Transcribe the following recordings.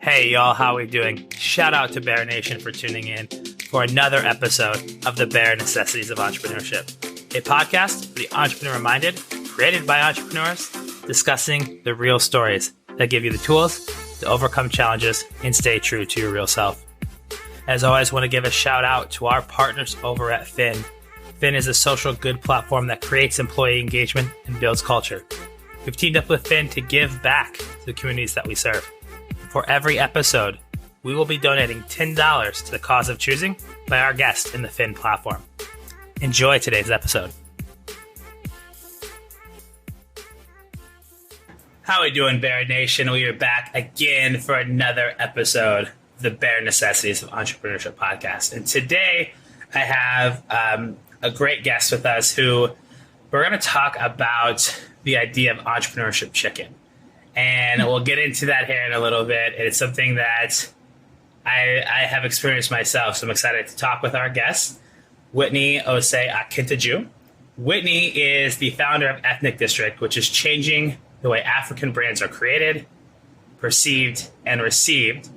Hey y'all, how we doing? Shout out to Bear Nation for tuning in for another episode of the Bear Necessities of Entrepreneurship, a podcast for the entrepreneur-minded, created by entrepreneurs, discussing the real stories that give you the tools to overcome challenges and stay true to your real self. As always, I want to give a shout out to our partners over at Fin. Fin is a social good platform that creates employee engagement and builds culture. We've teamed up with Fin to give back to the communities that we serve. For every episode, we will be donating $10 to the cause of choosing by our guest in the Fin platform. Enjoy today's episode. How are we doing, Bear Nation? We are back again for another episode of the Bear Necessities of Entrepreneurship podcast. And today I have a great guest with us who we're going to talk about the idea of entrepreneurship chicken. And we'll get into that here in a little bit. It's something that I have experienced myself, so I'm excited to talk with our guest, Whitney Osei-Akintaju. Whitney is the founder of Ethnic District, which is changing the way African brands are created, perceived, and received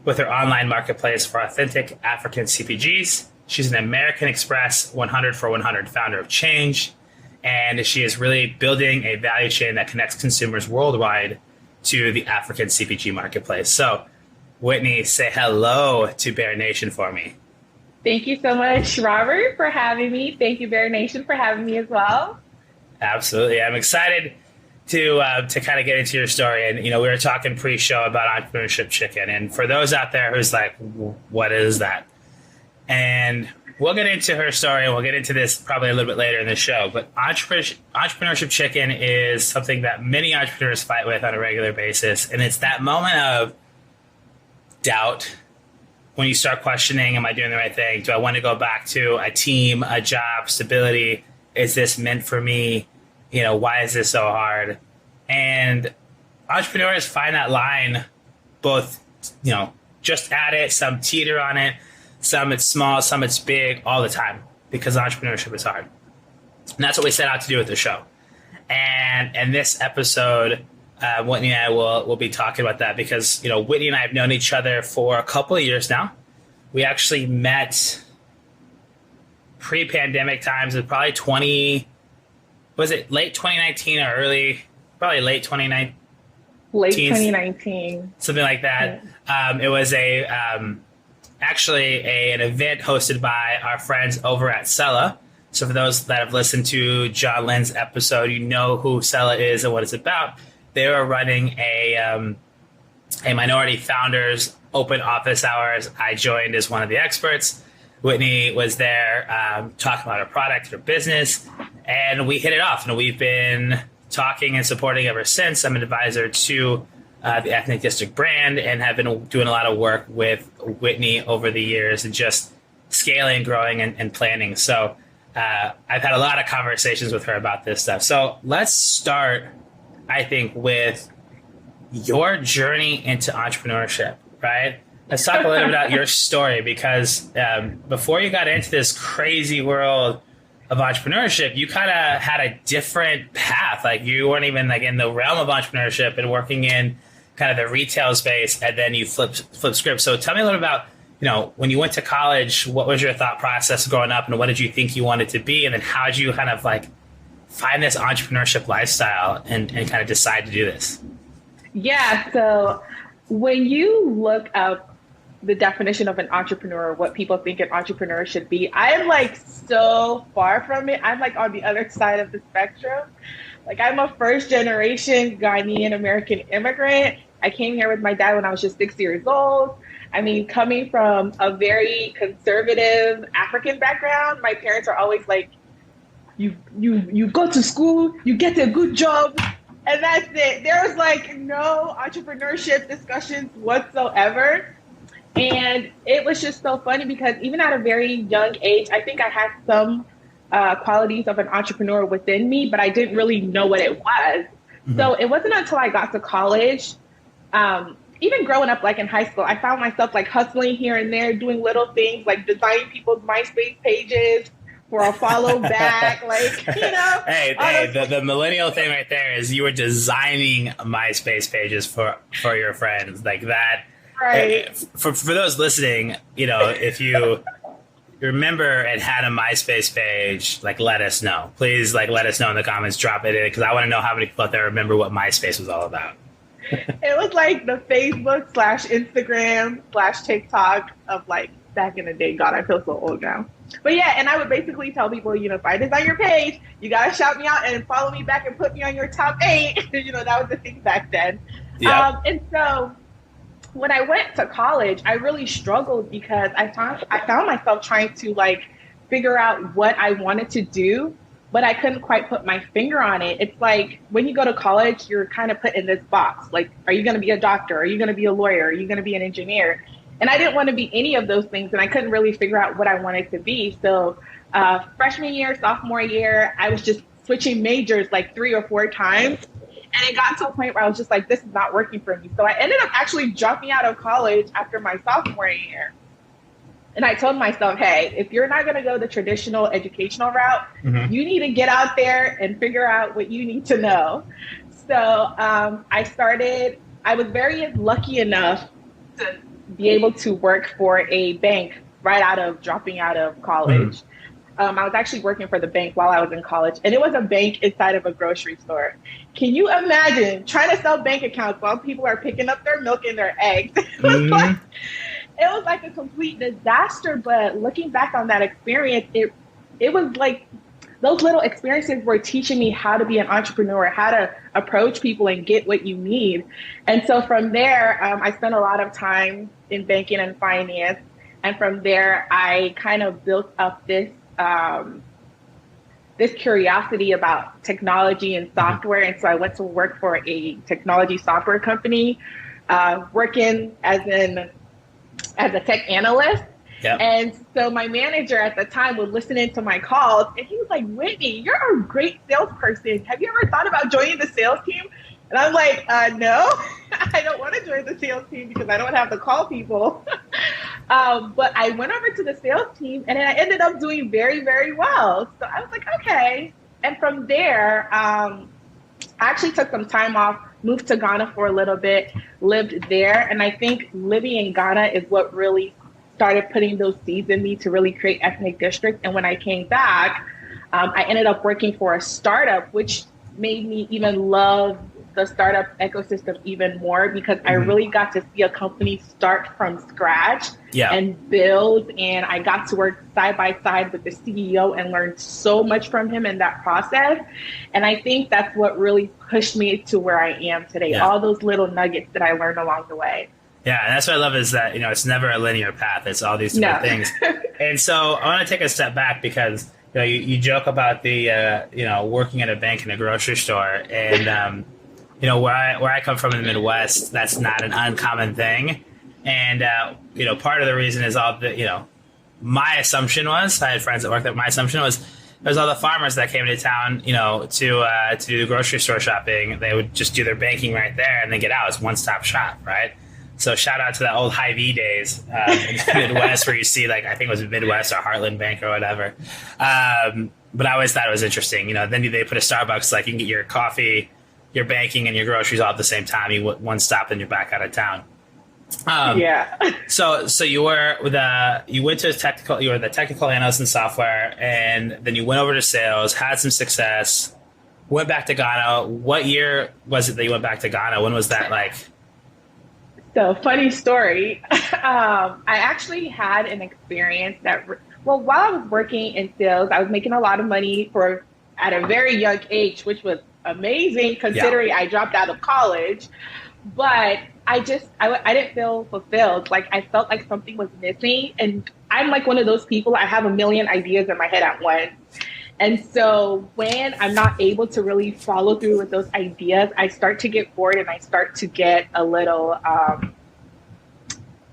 with her online marketplace for authentic African CPGs. She's an American Express 100 for 100 founder of change, and she is really building a value chain that connects consumers worldwide to the African CPG marketplace. So, Whitney, say hello to Bear Nation for me. Thank you so much, Robert, for having me. Thank you, Bear Nation, for having me as well. Absolutely. I'm excited to kind of get into your story. And, we were talking pre-show about entrepreneurship chicken. And for those out there who's like, what is that? And we'll get into her story, and we'll get into this probably a little bit later in the show. But entrepreneurship chicken is something that many entrepreneurs fight with on a regular basis. And it's that moment of doubt when you start questioning, am I doing the right thing? Do I want to go back to a team, a job, stability? Is this meant for me? Why is this so hard? And entrepreneurs find that line both, just at it, some teeter on it. Some it's small, some it's big, all the time, because entrepreneurship is hard. And that's what we set out to do with the show. And in this episode, Whitney and I will be talking about that because, Whitney and I have known each other for a couple of years now. We actually met pre-pandemic times. It was probably late 2019 or probably late 2019? Late 2019. Something like that. Yeah. It was actually an event hosted by our friends over at Sella. So for those that have listened to John Lynn's episode, you know who Sella is and what it's about. They were running a minority founders open office hours. I joined as one of the experts. Whitney was there talking about her product, her business, and we hit it off. And we've been talking and supporting ever since. I'm an advisor to the Ethnic District brand, and have been doing a lot of work with Whitney over the years and just scaling, growing, and planning. So I've had a lot of conversations with her about this stuff. So let's start, I think, with your journey into entrepreneurship, right? Let's talk a little bit about your story, because before you got into this crazy world of entrepreneurship, you kind of had a different path. Like you weren't even in the realm of entrepreneurship and working in kind of the retail space, and then you flip script. So tell me a little about, when you went to college, what was your thought process growing up, and what did you think you wanted to be? And then how did you kind of find this entrepreneurship lifestyle and kind of decide to do this? Yeah. So when you look up the definition of an entrepreneur, what people think an entrepreneur should be, I'm so far from it. I'm on the other side of the spectrum. I'm a first generation Ghanaian American immigrant. I came here with my dad when I was just 6 years old. I mean, coming from a very conservative African background, my parents are always you go to school, you get a good job, and that's it. There was no entrepreneurship discussions whatsoever. And it was just so funny because even at a very young age, I think I had some qualities of an entrepreneur within me, but I didn't really know what it was. Mm-hmm. So it wasn't until I got to college, even growing up in high school, I found myself hustling here and there, doing little things designing people's MySpace pages for a follow back, Hey, the millennial thing right there is you were designing MySpace pages for your friends. Right. For those listening, if you remember and had a MySpace page, like, let us know. Please, like, let us know in the comments, drop it in, because I want to know how many people out there remember what MySpace was all about. It was like the Facebook / Instagram / TikTok of like back in the day. God, I feel so old now. But yeah, and I would basically tell people, if I design your page, you got to shout me out and follow me back and put me on your top 8. That was the thing back then. Yep. And so when I went to college, I really struggled because I found myself trying to like figure out what I wanted to do, but I couldn't quite put my finger on it. It's like when you go to college, you're kind of put in this box. Like, are you going to be a doctor? Are you going to be a lawyer? Are you going to be an engineer? And I didn't want to be any of those things, and I couldn't really figure out what I wanted to be. So freshman year, sophomore year, I was just switching majors like 3 or 4 times. And it got to a point where I was just like, this is not working for me. So I ended up actually dropping out of college after my sophomore year. And I told myself, hey, if you're not going to go the traditional educational route, you need to get out there and figure out what you need to know. So I was very lucky enough to be able to work for a bank right out of dropping out of college. I was actually working for the bank while I was in college, and it was a bank inside of a grocery store. Can you imagine trying to sell bank accounts while people are picking up their milk and their eggs? It was like a complete disaster. But looking back on that experience, it was like those little experiences were teaching me how to be an entrepreneur, how to approach people and get what you need. And so from there, I spent a lot of time in banking and finance. And from there, I kind of built up this curiosity about technology and software. And so I went to work for a technology software company, working as a tech analyst. Yep. And so my manager at the time would listen into my calls, and he was like, Whitney, you're a great salesperson. Have you ever thought about joining the sales team? And I'm like, no, I don't want to join the sales team because I don't have to call people. But I went over to the sales team, and I ended up doing very, very well. So I was like, okay. And from there, I actually took some time off, moved to Ghana for a little bit, lived there. And I think living in Ghana is what really started putting those seeds in me to really create ethnic districts. And when I came back, I ended up working for a startup, which made me even love the startup ecosystem even more, because I really got to see a company start from scratch and build. And I got to work side by side with the CEO and learned so much from him in that process. And I think that's what really pushed me to where I am today. All those little nuggets that I learned along the way. Yeah, and that's what I love is that, it's never a linear path. It's all these different things. And so I want to take a step back because, you joke about the, working at a bank and a grocery store. And, where I come from in the Midwest, that's not an uncommon thing. And, part of the reason is all the, my assumption was, I had friends that worked there, my assumption was, there's all the farmers that came into town, to do the grocery store shopping. They would just do their banking right there and then get out. It's one-stop shop, right? So shout out to the old Hy-Vee days in the Midwest where you see, like, I think it was Midwest or Heartland Bank or whatever. But I always thought it was interesting. Then they put a Starbucks, like, you can get your coffee, your banking, and your groceries all at the same time. You one stop and you're back out of town. So you were you went to you were the technical analyst in software, and then you went over to sales, had some success, went back to Ghana. What year was it that you went back to Ghana? When was that like? So funny story. I actually had an experience while I was working in sales, I was making a lot of money at a very young age, which was amazing considering I dropped out of college. But I didn't feel fulfilled. Like, I felt like something was missing. And I'm like one of those people, I have a million ideas in my head at once. And so when I'm not able to really follow through with those ideas, I start to get bored and I start to get a little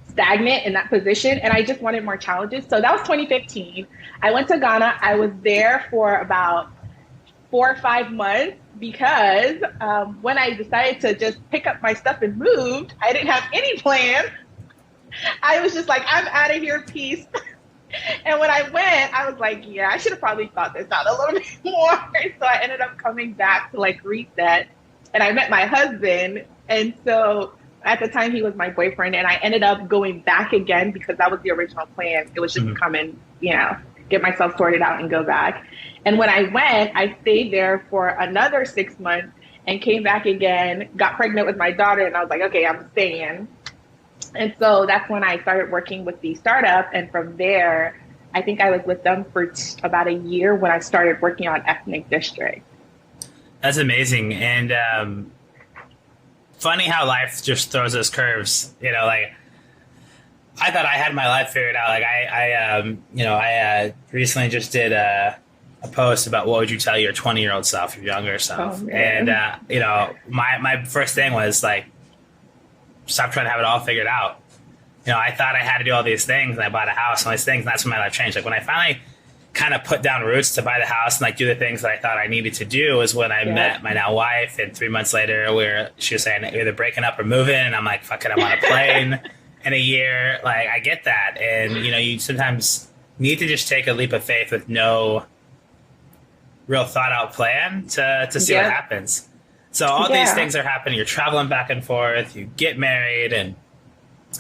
stagnant in that position. And I just wanted more challenges. So that was 2015. I went to Ghana. I was there for about 4 or 5 months because when I decided to just pick up my stuff and moved, I didn't have any plan. I was just like, I'm out of here, peace. And when I went, I was like, yeah, I should have probably thought this out a little bit more. So I ended up coming back to like reset, and I met my husband. And so at the time he was my boyfriend, and I ended up going back again because that was the original plan. It was just to come and, get myself sorted out and go back. And when I went, I stayed there for another 6 months and came back again, got pregnant with my daughter, and I was like, okay, I'm staying. And so that's when I started working with the startup. And from there, I think I was with them for about a year when I started working on Ethnic District. That's amazing. And funny how life just throws us curves. Like I thought I had my life figured out. Like I recently just did a post about what would you tell your 20-year-old self, your younger self. Oh, man. And, my first thing was like, stop trying to have it all figured out. I thought I had to do all these things, and I bought a house and all these things, and that's when my life changed. Like when I finally kind of put down roots to buy the house and like do the things that I thought I needed to do was when I met my now wife, and 3 months later she was saying either breaking up or moving, and I'm like, fuck it, I'm on a plane in a year. Like I get that. And you sometimes need to just take a leap of faith with no real thought out plan to see what happens. So all these things are happening. You're traveling back and forth, you get married, and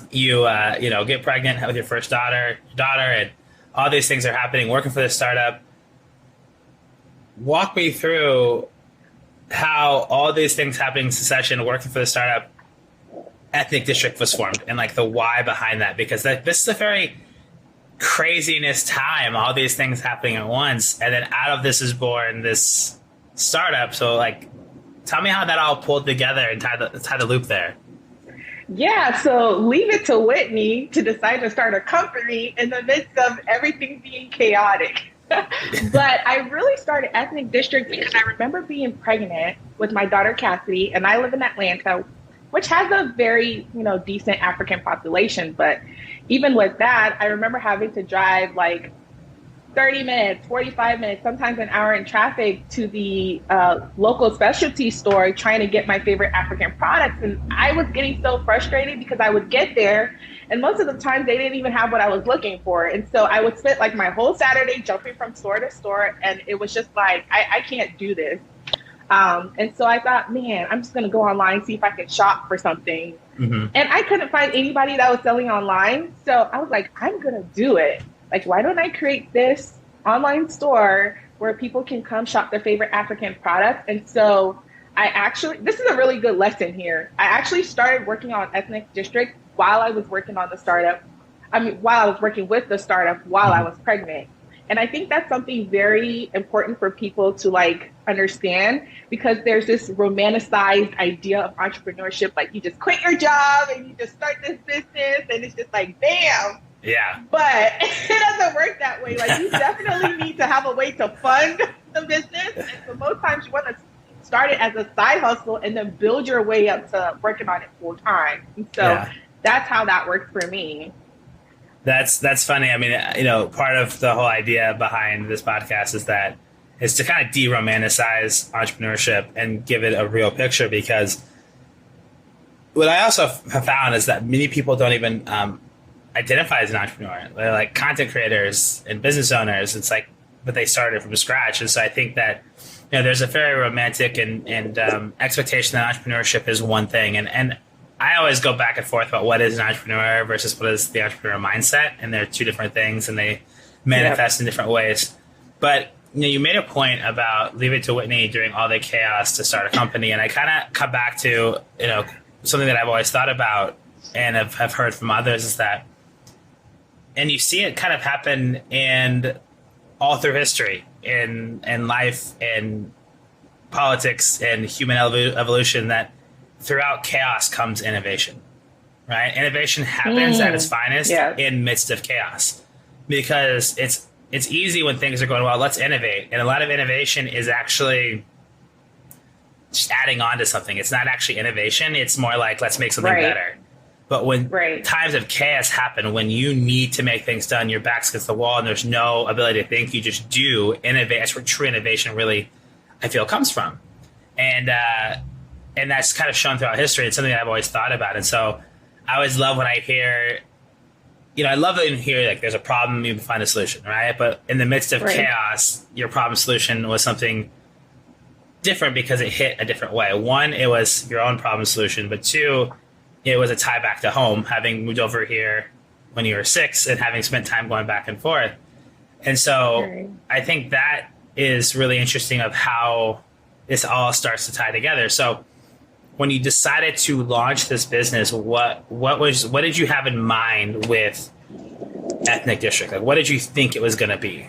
you get pregnant with your first daughter, and all these things are happening, working for the startup. Walk me through how all these things happening in succession, working for the startup, Ethnic District was formed, and like the why behind that, because this is a very craziness time, all these things happening at once. And then out of this is born this startup. So like, tell me how that all pulled together and tie the loop there. Yeah, so leave it to Whitney to decide to start a company in the midst of everything being chaotic. But I really started Ethnic District because I remember being pregnant with my daughter Cassidy, and I live in Atlanta, which has a very, decent African population. But even with that, I remember having to drive like 30 minutes, 45 minutes, sometimes an hour in traffic to the local specialty store trying to get my favorite African products. And I was getting so frustrated because I would get there and most of the time they didn't even have what I was looking for. And so I would spend like my whole Saturday jumping from store to store. And it was just like, I can't do this. And so I thought, man, I'm just going to go online, see if I can shop for something. Mm-hmm. And I couldn't find anybody that was selling online. So I was like, I'm going to do it. Like, why don't I create this online store where people can come shop their favorite African products? And so this is a really good lesson here. I actually started working on Ethnic District while I was working on the startup. While I was working with the startup while I was pregnant. And I think that's something very important for people to like understand, because there's this romanticized idea of entrepreneurship. Like you just quit your job and you just start this business and it's just like, bam. Yeah. But it doesn't work that way. Like you definitely need to have a way to fund the business. And so most times you want to start it as a side hustle and then build your way up to working on it full time. And so that's how that works for me. That's funny. I mean, part of the whole idea behind this podcast is to kind of de-romanticize entrepreneurship and give it a real picture, because what I also have found is that many people don't even identify as an entrepreneur. They're like content creators and business owners. It's like, but they started from scratch. And so I think that, there's a very romantic and expectation that entrepreneurship is one thing. And I always go back and forth about what is an entrepreneur versus what is the entrepreneur mindset. And they're two different things and they manifest in different ways. But you made a point about leave it to Whitney during all the chaos to start a company. And I kind of come back to, something that I've always thought about and have heard from others is that, and you see it kind of happen in all through history, in life, in politics, and human evolution, that throughout chaos comes innovation, right? Innovation happens at its finest in midst of chaos, because it's easy when things are going well, let's innovate. And a lot of innovation is actually just adding on to something. It's not actually innovation. It's more like, let's make something better. But when times of chaos happen, when you need to make things done, your back's against the wall and there's no ability to think, you just do innovate. That's where true innovation really, I feel, comes from. And that's kind of shown throughout history. It's something that I've always thought about. And so I always love when I hear, I love that you hear like there's a problem, you find a solution, right? But in the midst of chaos, your problem solution was something different because it hit a different way. One, it was your own problem solution, but two, it was a tie back to home, having moved over here when you were 6 and having spent time going back and forth. And so Right. I think that is really interesting of how this all starts to tie together. So when you decided to launch this business, what did you have in mind with Ethnic District? Like, what did you think it was going to be?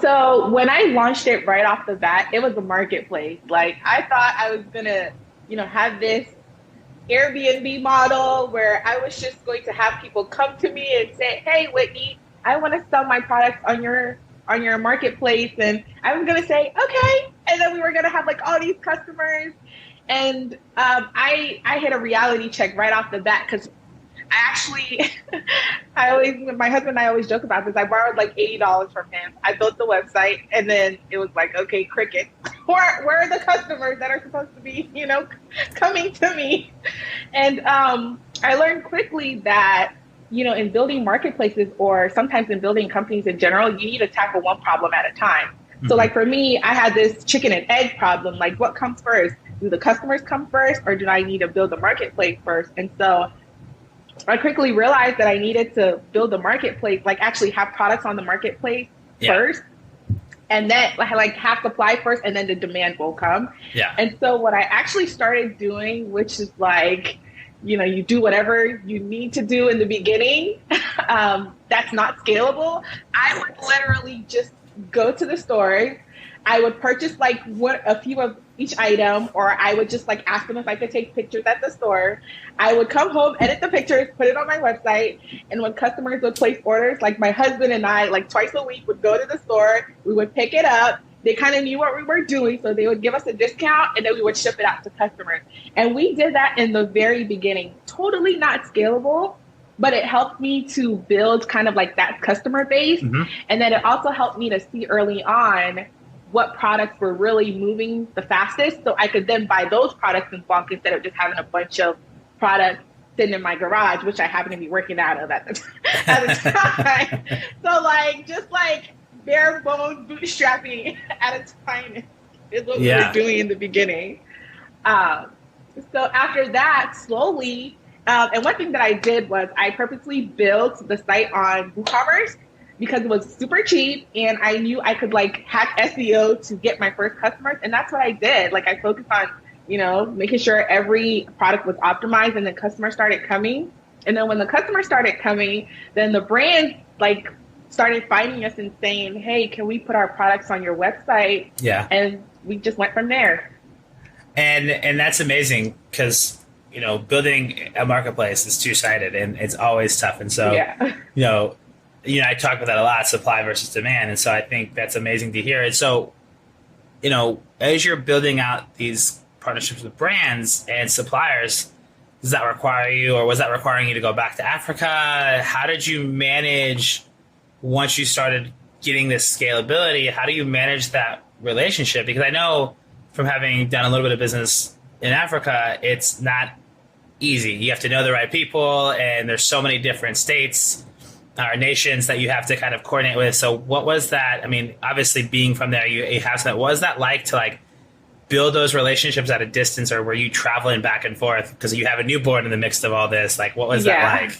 So when I launched it right off the bat, it was a marketplace. Like I thought I was gonna, have this Airbnb model where I was just going to have people come to me and say, "Hey, Whitney, I want to sell my products on your marketplace," and I was gonna say, "Okay," and then we were gonna have like all these customers, and I hit a reality check right off the bat because I actually, my husband and I always joke about this. I borrowed like $80 from him. I built the website, and then it was like, okay, cricket. Where are the customers that are supposed to be, coming to me? And I learned quickly that, in building marketplaces or sometimes in building companies in general, you need to tackle one problem at a time. Mm-hmm. So like for me, I had this chicken and egg problem. Like what comes first? Do the customers come first, or do I need to build the marketplace first? And so I quickly realized that I needed to build a marketplace, like actually have products on the marketplace first, and then like have supply first, and then the demand will come. Yeah. And so what I actually started doing, which is like, you do whatever you need to do in the beginning, that's not scalable. I would literally just go to the store. I would purchase like a few of each item, or I would just like ask them if I could take pictures at the store. I would come home, edit the pictures, put it on my website. And when customers would place orders, like my husband and I, like twice a week would go to the store, we would pick it up. They kind of knew what we were doing, so they would give us a discount, and then we would ship it out to customers. And we did that in the very beginning. Totally not scalable, but it helped me to build kind of like that customer base. Mm-hmm. And then it also helped me to see early on what products were really moving the fastest, so I could then buy those products in bulk instead of just having a bunch of products sitting in my garage, which I happen to be working out of at the time. So like, just like bare bones bootstrapping at a time is what we were doing in the beginning. So after that, slowly, and one thing that I did was I purposely built the site on WooCommerce, because it was super cheap and I knew I could like hack SEO to get my first customers. And that's what I did. Like I focused on, making sure every product was optimized, and then customers started coming. And then when the customers started coming, then the brands like started finding us and saying, "Hey, can we put our products on your website?" Yeah. And we just went from there. And that's amazing because, building a marketplace is two-sided and it's always tough. And so, I talk about that a lot, supply versus demand. And so I think that's amazing to hear. And so, as you're building out these partnerships with brands and suppliers, does that require you, or was that requiring you to go back to Africa? How did you manage, once you started getting this scalability, how do you manage that relationship? Because I know from having done a little bit of business in Africa, it's not easy. You have to know the right people, and there's so many different states or nations that you have to kind of coordinate with. So what was that? I mean, obviously being from there, you have that. What was that like to like build those relationships at a distance, or were you traveling back and forth because you have a newborn in the mix of all this? Like, what was that like?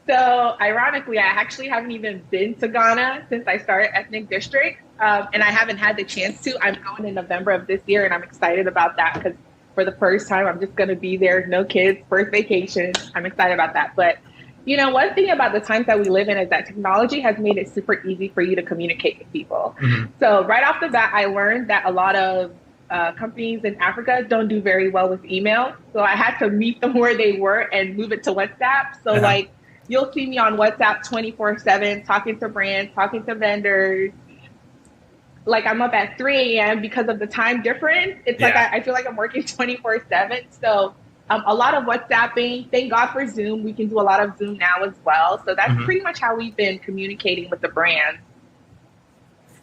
So ironically, I actually haven't even been to Ghana since I started Ethnic District. And I haven't had the chance to. I'm going in November of this year, and I'm excited about that because for the first time, I'm just going to be there. No kids, first vacation. I'm excited about that. But one thing about the times that we live in is that technology has made it super easy for you to communicate with people. Mm-hmm. So right off the bat, I learned that a lot of companies in Africa don't do very well with email. So I had to meet them where they were and move it to WhatsApp. So like you'll see me on WhatsApp 24/7, talking to brands, talking to vendors. Like I'm up at 3 a.m. because of the time difference. It's like I feel like I'm working 24/7. So a lot of WhatsApping. Thank God for Zoom. We can do a lot of Zoom now as well. So that's pretty much how we've been communicating with the brands.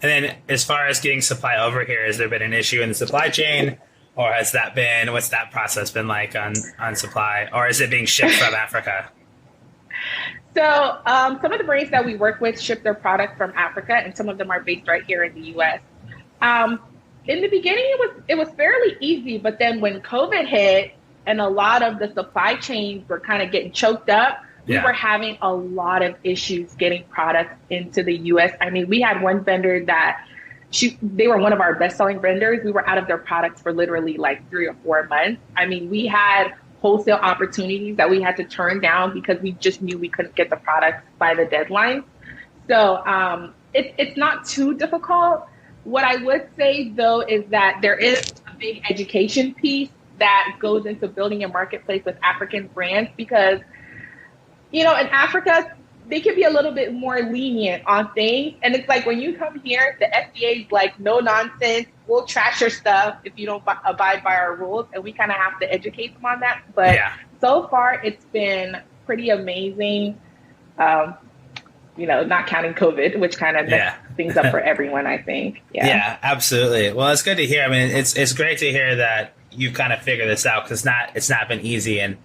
And then as far as getting supply over here, has there been an issue in the supply chain, or what's that process been like on supply, or is it being shipped from Africa? So some of the brands that we work with ship their product from Africa, and some of them are based right here in the U.S. In the beginning, it was fairly easy, but then when COVID hit, and a lot of the supply chains were kind of getting choked up, we Yeah. were having a lot of issues getting products into the US. I mean, we had one vendor that they were one of our best-selling vendors. We were out of their products for literally like 3 or 4 months. I mean, we had wholesale opportunities that we had to turn down because we just knew we couldn't get the products by the deadline. So it's not too difficult. What I would say, though, is that there is a big education piece that goes into building a marketplace with African brands because, in Africa, they can be a little bit more lenient on things. And it's like when you come here, the FDA is like, no nonsense. We'll trash your stuff if you don't abide by our rules. And we kind of have to educate them on that. But so far, it's been pretty amazing. Not counting COVID, which kind of messed things up for everyone, I think. Yeah, absolutely. Well, it's good to hear. I mean, it's great to hear that you've kind of figured this out because it's not been easy. And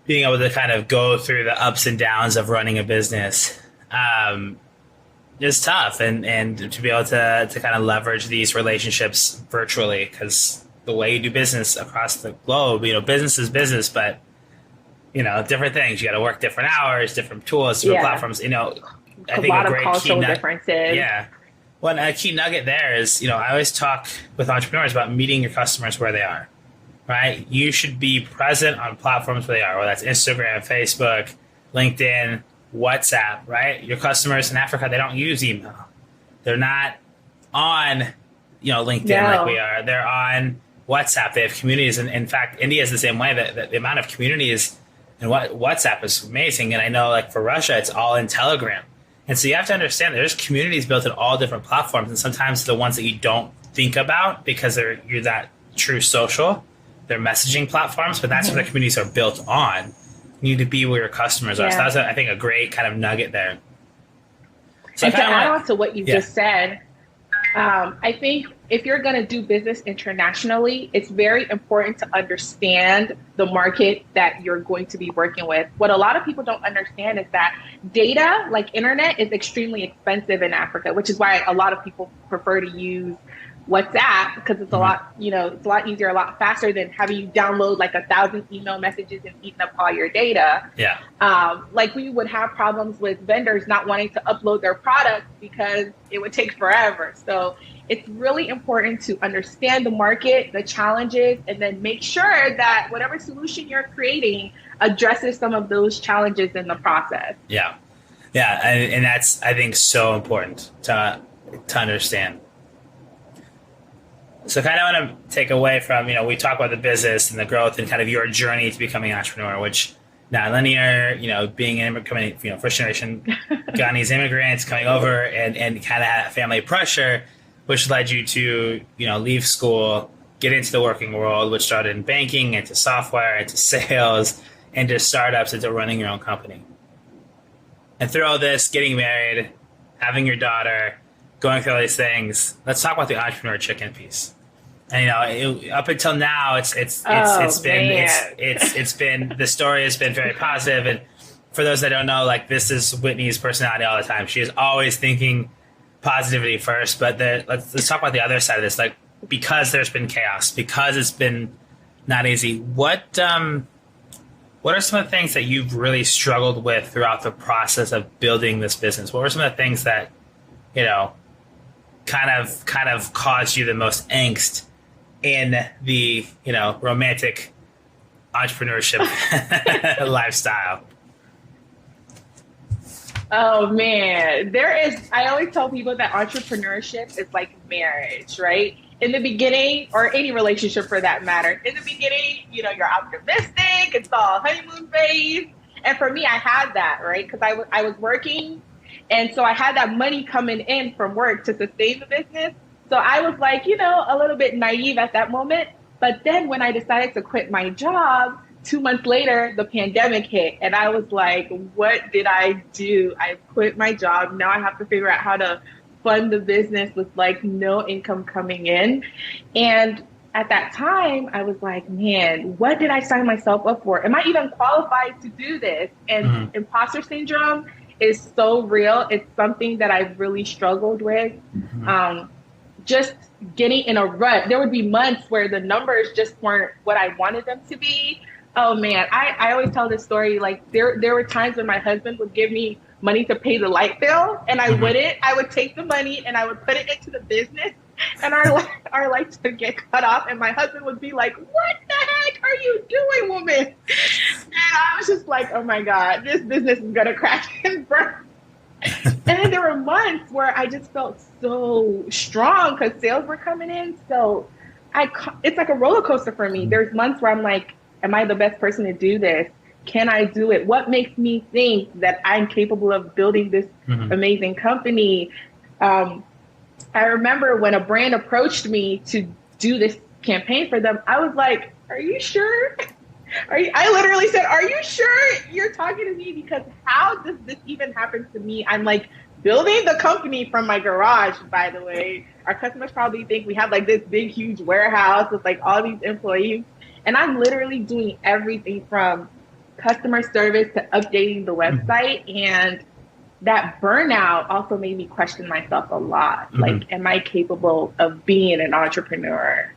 being able to kind of go through the ups and downs of running a business is tough. And to be able to kind of leverage these relationships virtually, because the way you do business across the globe, business is business, but, different things. You got to work different hours, different tools, different platforms. I think a lot of cultural differences. Yeah. Well, a key nugget there is, I always talk with entrepreneurs about meeting your customers where they are. Right? You should be present on platforms where they are, whether that's Instagram, Facebook, LinkedIn, WhatsApp, right? Your customers in Africa, they don't use email. They're not on, LinkedIn like we are. They're on WhatsApp. They have communities. And in fact, India is the same way. That the amount of communities in WhatsApp is amazing. And I know like for Russia, it's all in Telegram. And so you have to understand there's communities built in all different platforms. And sometimes the ones that you don't think about because you're that true social, they're messaging platforms, but that's what the communities are built on. You need to be where your customers are. So that's, I think, a great kind of nugget there. So and to add on to what you just said, I think if you're going to do business internationally, it's very important to understand the market that you're going to be working with. What a lot of people don't understand is that data, like internet, is extremely expensive in Africa, which is why a lot of people prefer to use WhatsApp because it's a lot, it's a lot easier, a lot faster than having you download like 1,000 email messages and eating up all your data. Yeah. Like we would have problems with vendors not wanting to upload their products because it would take forever. So it's really important to understand the market, the challenges, and then make sure that whatever solution you're creating addresses some of those challenges in the process. Yeah. Yeah. And that's, I think, so important to understand. So kind of want to take away from, we talk about the business and the growth and kind of your journey to becoming an entrepreneur, which not linear, being an immigrant, first generation Ghanese immigrants coming over and kind of had family pressure, which led you to, leave school, get into the working world, which started in banking, into software, into sales, into startups, into running your own company. And through all this, getting married, having your daughter, going through all these things, let's talk about the entrepreneur chicken piece. And up until now, it's been the story has been very positive. And for those that don't know, like this is Whitney's personality all the time. She is always thinking positivity first. But let's talk about the other side of this. Like because there's been chaos, because it's been not easy. What are some of the things that you've really struggled with throughout the process of building this business? What were some of the things that kind of caused you the most angst in the, romantic entrepreneurship lifestyle? Oh man, I always tell people that entrepreneurship is like marriage, right? In the beginning, or any relationship for that matter, in the beginning, you're optimistic, it's all honeymoon phase. And for me, I had that, right? Because I was working. And so I had that money coming in from work to sustain the business. So I was like, a little bit naive at that moment. But then when I decided to quit my job, 2 months later, the pandemic hit. And I was like, what did I do? I quit my job. Now I have to figure out how to fund the business with like no income coming in. And at that time, I was like, man, what did I sign myself up for? Am I even qualified to do this? And imposter syndrome is so real. It's something that I've really struggled with. just getting in a rut. There would be months where the numbers just weren't what I wanted them to be. Oh man, I always tell this story. Like there were times when my husband would give me money to pay the light bill and I wouldn't. I would take the money and I would put it into the business and our lights would get cut off and my husband would be like, "What the heck are you doing, woman?" And I was just like, "Oh my God, this business is gonna crash and burn." And then there were months where I just felt so strong because sales were coming in. So it's like a roller coaster for me. There's months where I'm like, am I the best person to do this? Can I do it? What makes me think that I'm capable of building this amazing company? I remember when a brand approached me to do this campaign for them, I was like, "Are you sure? I literally said, "Are you sure you're talking to me? Because how does this even happen to me?" I'm like building the company from my garage, by the way. Our customers probably think we have like this big, huge warehouse with like all these employees. And I'm literally doing everything from customer service to updating the website. And that burnout also made me question myself a lot. Like, am I capable of being an entrepreneur?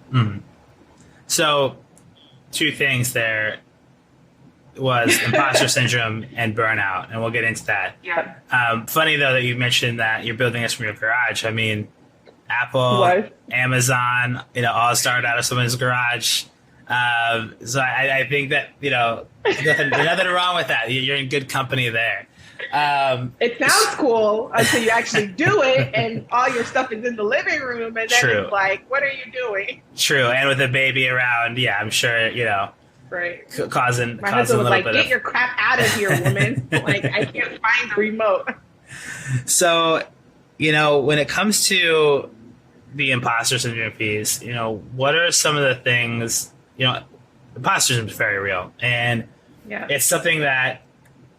So, two things there was imposter syndrome and burnout, and we'll get into that. Yeah. Funny though that you mentioned that you're building this from your garage. I mean, Apple, Amazon, all started out of someone's garage. So I think that nothing wrong with that. You're in good company there. It sounds cool until you actually do it, and all your stuff is in the living room, and then it's like, what are you doing? True, and with a baby around, yeah, I'm sure right, causing my husband a was little like, bit "Get of... your crap out of here, woman!" Like, I can't find the remote. So, when it comes to the imposter syndrome piece, what are some of the things? Imposter syndrome is very real, and it's something that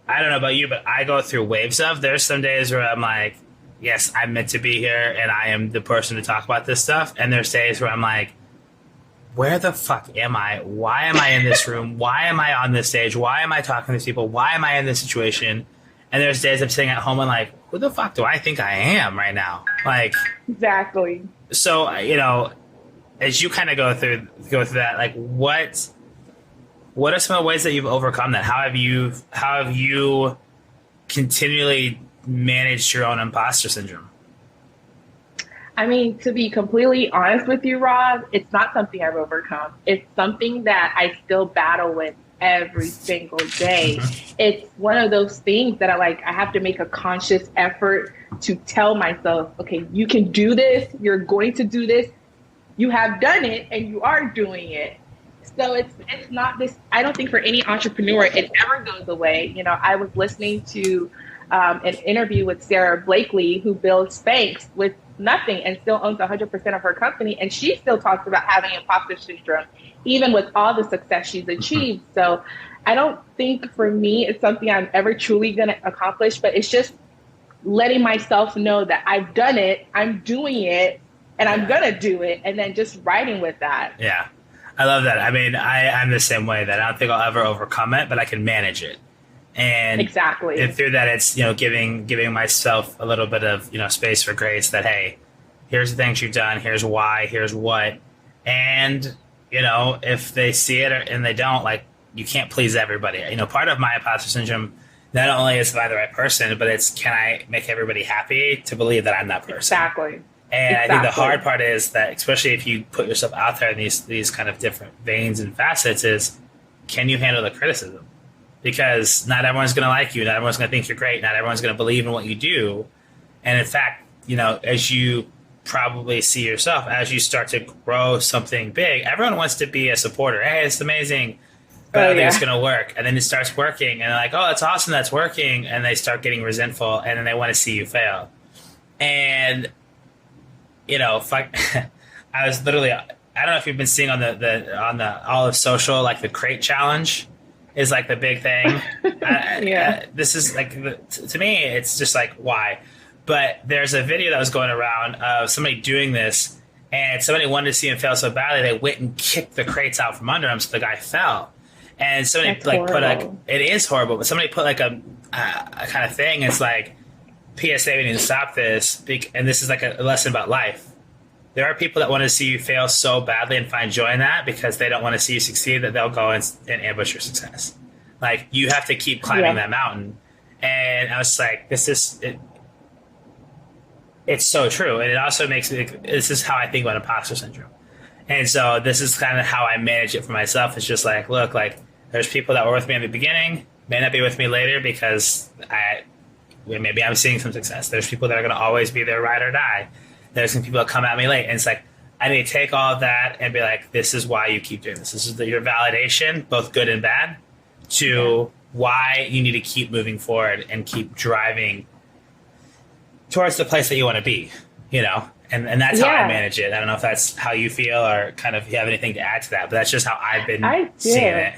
I don't know about you, but I go through waves of. There's some days where I'm like, yes, I'm meant to be here, and I am the person to talk about this stuff. And there's days where I'm like, where the fuck am I? Why am I in this room? Why am I on this stage? Why am I talking to these people? Why am I in this situation? And there's days I'm sitting at home and like, who the fuck do I think I am right now? Like, exactly. So, as you kind of go through that, like, what are some of the ways that you've overcome that? How have you continually managed your own imposter syndrome? I mean, to be completely honest with you, Rob, it's not something I've overcome. It's something that I still battle with every single day. It's one of those things that I have to make a conscious effort to tell myself, okay, you can do this. You're going to do this. You have done it and you are doing it. So it's not this, I don't think for any entrepreneur, it ever goes away. I was listening to an interview with Sarah Blakely, who builds Spanx with nothing and still owns 100% of her company. And she still talks about having imposter syndrome, even with all the success she's achieved. So I don't think for me, it's something I'm ever truly going to accomplish, but it's just letting myself know that I've done it, I'm doing it, and I'm going to do it. And then just riding with that. Yeah. I love that. I mean, I'm the same way, that I don't think I'll ever overcome it, but I can manage it. And exactly. And through that, it's, giving myself a little bit of, space for grace that, hey, here's the things you've done. Here's why, here's what. And, if they see it and they don't, like, you can't please everybody. Part of my imposter syndrome, not only is am I the right person, but it's, can I make everybody happy to believe that I'm that person? Exactly. And I think the hard part is that, especially if you put yourself out there in these kind of different veins and facets, is can you handle the criticism? Because not everyone's going to like you. Not everyone's going to think you're great. Not everyone's going to believe in what you do. And in fact, as you probably see yourself, as you start to grow something big, everyone wants to be a supporter. Hey, it's amazing. But I don't think it's going to work. And then it starts working. And they're like, oh, it's awesome, that's working. And they start getting resentful. And then they want to see you fail. And I was literally, I don't know if you've been seeing on the all of social, like the crate challenge is like the big thing. This is like, to me, it's just like, why? But there's a video that was going around of somebody doing this, and somebody wanted to see him fail so badly, they went and kicked the crates out from under him, so the guy fell. And somebody it is horrible, but somebody put like a kind of thing. It's like, PSA, we need to stop this. And this is like a lesson about life. There are people that want to see you fail so badly and find joy in that because they don't want to see you succeed that they'll go and ambush your success. Like, you have to keep climbing that mountain. And I was like, it's so true. And it also makes me, this is how I think about imposter syndrome. And so this is kind of how I manage it for myself. It's just like, look, like, there's people that were with me in the beginning, may not be with me later because maybe I'm seeing some success. There's people that are going to always be there, ride or die. There's some people that come at me late. And it's like, I need to take all of that and be like, this is why you keep doing this. This is your validation, both good and bad, to why you need to keep moving forward and keep driving towards the place that you want to be, you know? And that's how I manage it. I don't know if that's how you feel or kind of if you have anything to add to that, but that's just how I've been seeing it.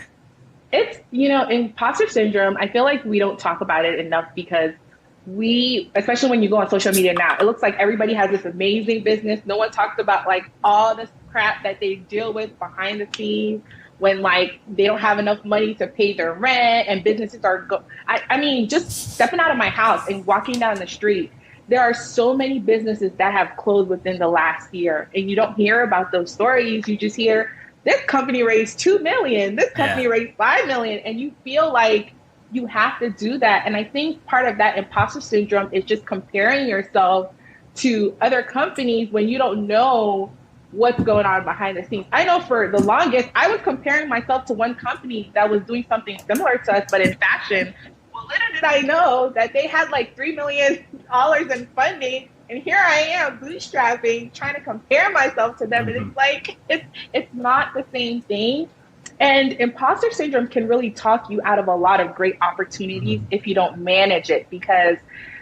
It's, imposter syndrome, I feel like we don't talk about it enough because especially when you go on social media now, it looks like everybody has this amazing business. No one talks about like all this crap that they deal with behind the scenes when like they don't have enough money to pay their rent and businesses are I mean, just stepping out of my house and walking down the street, there are so many businesses that have closed within the last year, and you don't hear about those stories. You just hear this company raised $2 million, this company raised $5 million, and you feel like you have to do that. And I think part of that imposter syndrome is just comparing yourself to other companies when you don't know what's going on behind the scenes. I know for the longest, I was comparing myself to one company that was doing something similar to us, but in fashion. Well, little did I know that they had like $3 million in funding, and here I am bootstrapping, trying to compare myself to them. And it's like, it's not the same thing. And imposter syndrome can really talk you out of a lot of great opportunities if you don't manage it, because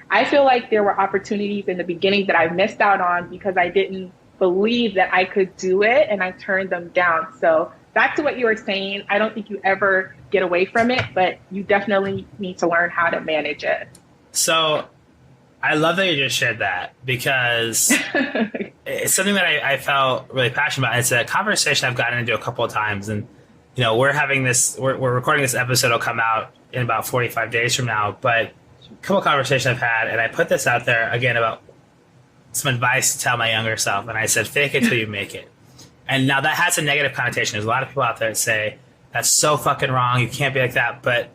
I feel like there were opportunities in the beginning that I missed out on because I didn't believe that I could do it, and I turned them down. So back to what you were saying, I don't think you ever get away from it, but you definitely need to learn how to manage it. So I love that you just shared that, because it's something that I felt really passionate about. It's a conversation I've gotten into a couple of times, and we're having this, we're recording this episode, will come out in about 45 days from now, but a couple of conversations I've had, and I put this out there again about some advice to tell my younger self, and I said, fake it till you make it. And now that has a negative connotation. There's a lot of people out there that say, that's so fucking wrong, you can't be like that. But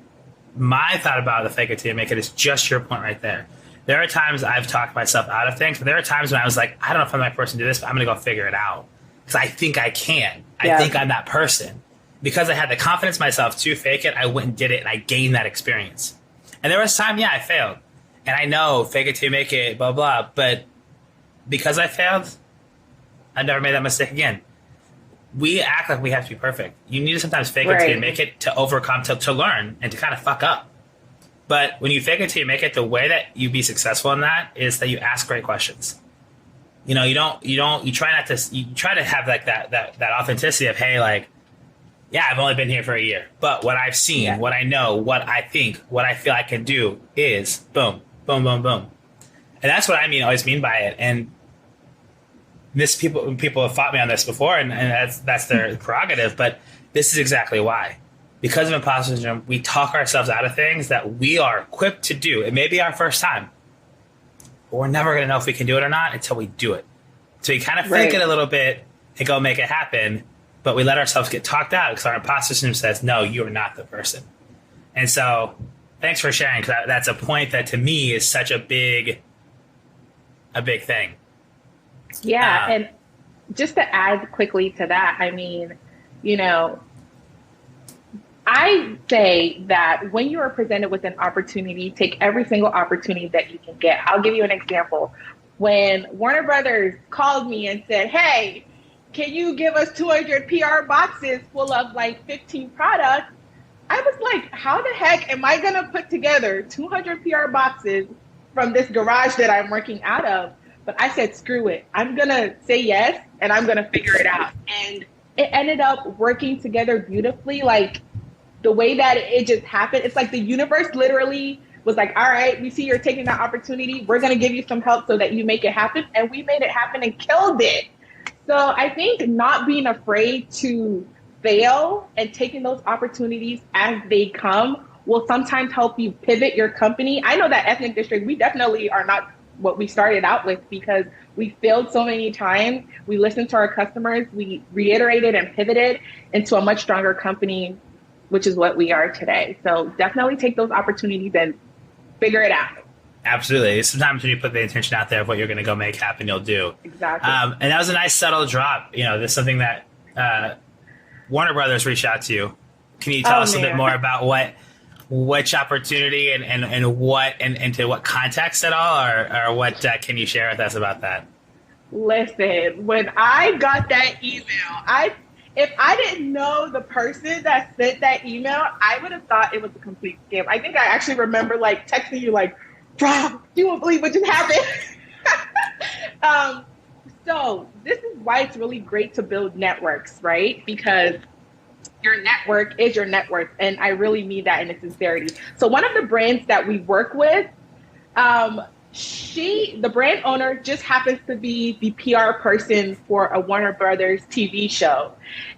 my thought about the fake it till you make it is just your point right there. There are times I've talked myself out of things, but there are times when I was like, I don't know if I'm the right person to do this, but I'm going to go figure it out. Because I think I can. I think I'm that person. Because I had the confidence in myself to fake it, I went and did it, and I gained that experience. And there was time, I failed. And I know, fake it till you make it, blah, blah. But because I failed, I never made that mistake again. We act like we have to be perfect. You need to sometimes fake it till you make it to overcome, to learn, and to kind of fuck up. But when you fake it till you make it, the way that you be successful in that is that you ask great questions. You try to have like that authenticity of, hey, like, yeah, I've only been here for a year, but what I've seen, what I know, what I think, what I feel I can do is boom, boom, boom, boom. And that's what I always mean by it. And people have fought me on this before, and that's their prerogative, but this is exactly why. Because of imposter syndrome, we talk ourselves out of things that we are equipped to do. It may be our first time, but we're never going to know if we can do it or not until we do it. So we kind of fake it a little bit and go make it happen, but we let ourselves get talked out because our imposter syndrome says, no, you're not the person. And so thanks for sharing, because that's a point that to me is such a big thing. Yeah. And just to add quickly to that, I say that when you are presented with an opportunity, take every single opportunity that you can get. I'll give you an example. When Warner Brothers called me and said, hey, can you give us 200 PR boxes full of like 15 products? I was like, how the heck am I going to put together 200 PR boxes from this garage that I'm working out of? But I said, screw it. I'm going to say yes, and I'm going to figure it out. And it ended up working together beautifully. Like the way that it just happened, it's like the universe literally was like, all right, we see you're taking that opportunity. We're going to give you some help so that you make it happen. And we made it happen and killed it. So I think not being afraid to fail and taking those opportunities as they come will sometimes help you pivot your company. I know that Ethnic District, we definitely are not what we started out with, because we failed so many times. We listened to our customers, we reiterated and pivoted into a much stronger company, which is what we are today. So definitely take those opportunities and figure it out. Absolutely. Sometimes when you put the intention out there of what you're going to go make happen, you'll do. Exactly. And that was a nice subtle drop. There's something that Warner Brothers reached out to you. Can you tell us a bit more about which opportunity and what and to what context at all, or what can you share with us about that? Listen, when I got that email, if I didn't know the person that sent that email, I would have thought it was a complete scam. I think I actually remember texting you Rob, you won't believe what just happened. So this is why it's really great to build networks, right? Because your network is your net worth. And I really mean that in its sincerity. So one of the brands that we work with, the brand owner just happens to be the PR person for a Warner Brothers TV show.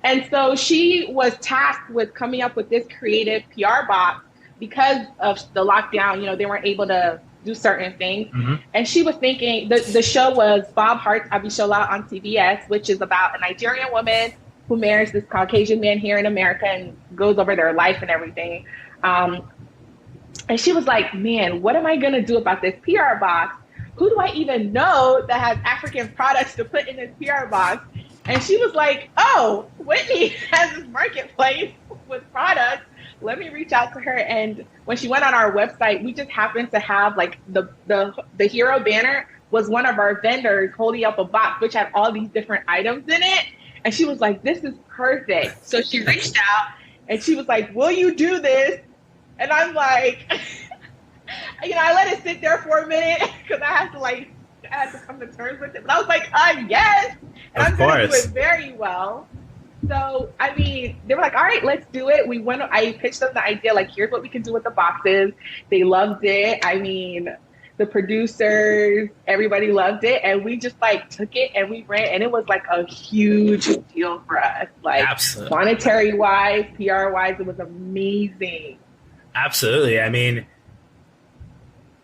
And so she was tasked with coming up with this creative PR box because of the lockdown. They weren't able to do certain things. Mm-hmm. And she was thinking, the show was Bob Hart's Abishola on CBS, which is about a Nigerian woman who marries this Caucasian man here in America and goes over their life and everything. And she was like, man, what am I going to do about this PR box? Who do I even know that has African products to put in this PR box? And she was like, oh, Whitney has this marketplace with products. Let me reach out to her. And when she went on our website, we just happened to have the hero banner was one of our vendors holding up a box, which had all these different items in it. And she was like, this is perfect. So she reached out and she was like, will you do this? And I'm like, I let it sit there for a minute because I had to come to terms with it. But I was like, yes. And I'm going to do it very well. So, they were like, all right, let's do it. I pitched them the idea, here's what we can do with the boxes. They loved it. The producers, everybody loved it. And we just took it and we ran, and it was a huge deal for us. Absolutely. Monetary wise, PR wise, it was amazing. Absolutely.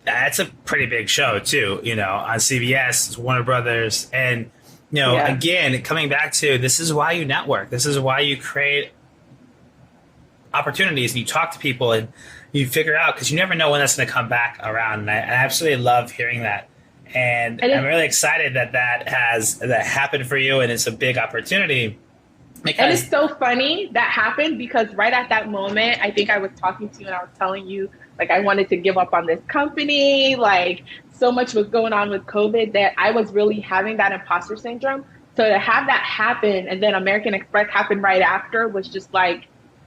That's a pretty big show too, on CBS, Warner Brothers. And, again, coming back to, this is why you network. This is why you create opportunities and you talk to people and you figure out, because you never know when that's going to come back around. And I absolutely love hearing that. And I'm really excited that happened for you, and it's a big opportunity. And it's so funny that happened because right at that moment, I think I was talking to you and I was telling you, I wanted to give up on this company. So much was going on with COVID that I was really having that imposter syndrome. So to have that happen and then American Express happened right after was just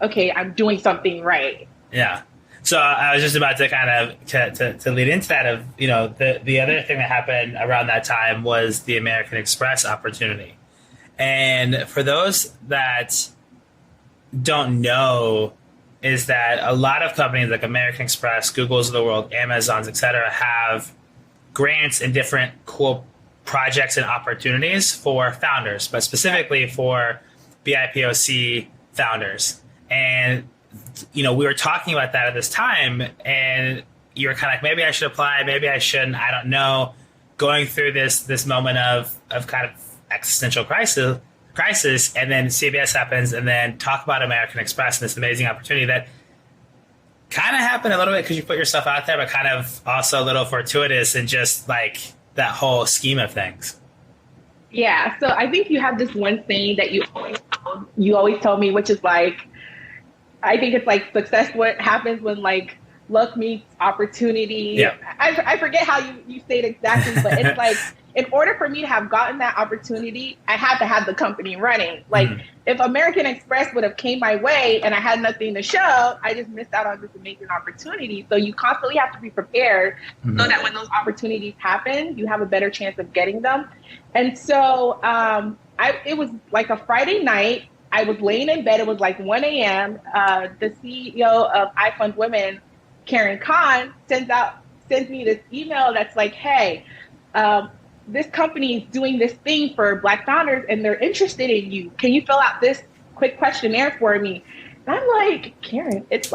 okay, I'm doing something right. Yeah. So I was just about to kind of to lead into that of, the other thing that happened around that time was the American Express opportunity. And for those that don't know, is that a lot of companies like American Express, Googles of the world, Amazons, et cetera, have grants and different cool projects and opportunities for founders, but specifically for BIPOC founders. And, we were talking about that at this time, and you were kind of maybe I should apply, maybe I shouldn't, I don't know, going through this moment of kind of existential crisis, and then CBS happens, and then talk about American Express and this amazing opportunity that kind of happened a little bit because you put yourself out there, but kind of also a little fortuitous and just that whole scheme of things. Yeah. So I think you have this one thing that you always tell me, which is I think it's success. What happens when luck meets opportunity? Yeah. I forget how you say it exactly, but it's in order for me to have gotten that opportunity, I had to have the company running. If American Express would have came my way and I had nothing to show, I just missed out on this amazing opportunity. So you constantly have to be prepared so that when those opportunities happen, you have a better chance of getting them. And so it was a Friday night. I was laying in bed. It was 1 a.m. The CEO of iFund Women, Karen Khan, sends me this email that's hey, this company is doing this thing for Black founders and they're interested in you. Can you fill out this quick questionnaire for me? And I'm like, Karen, it's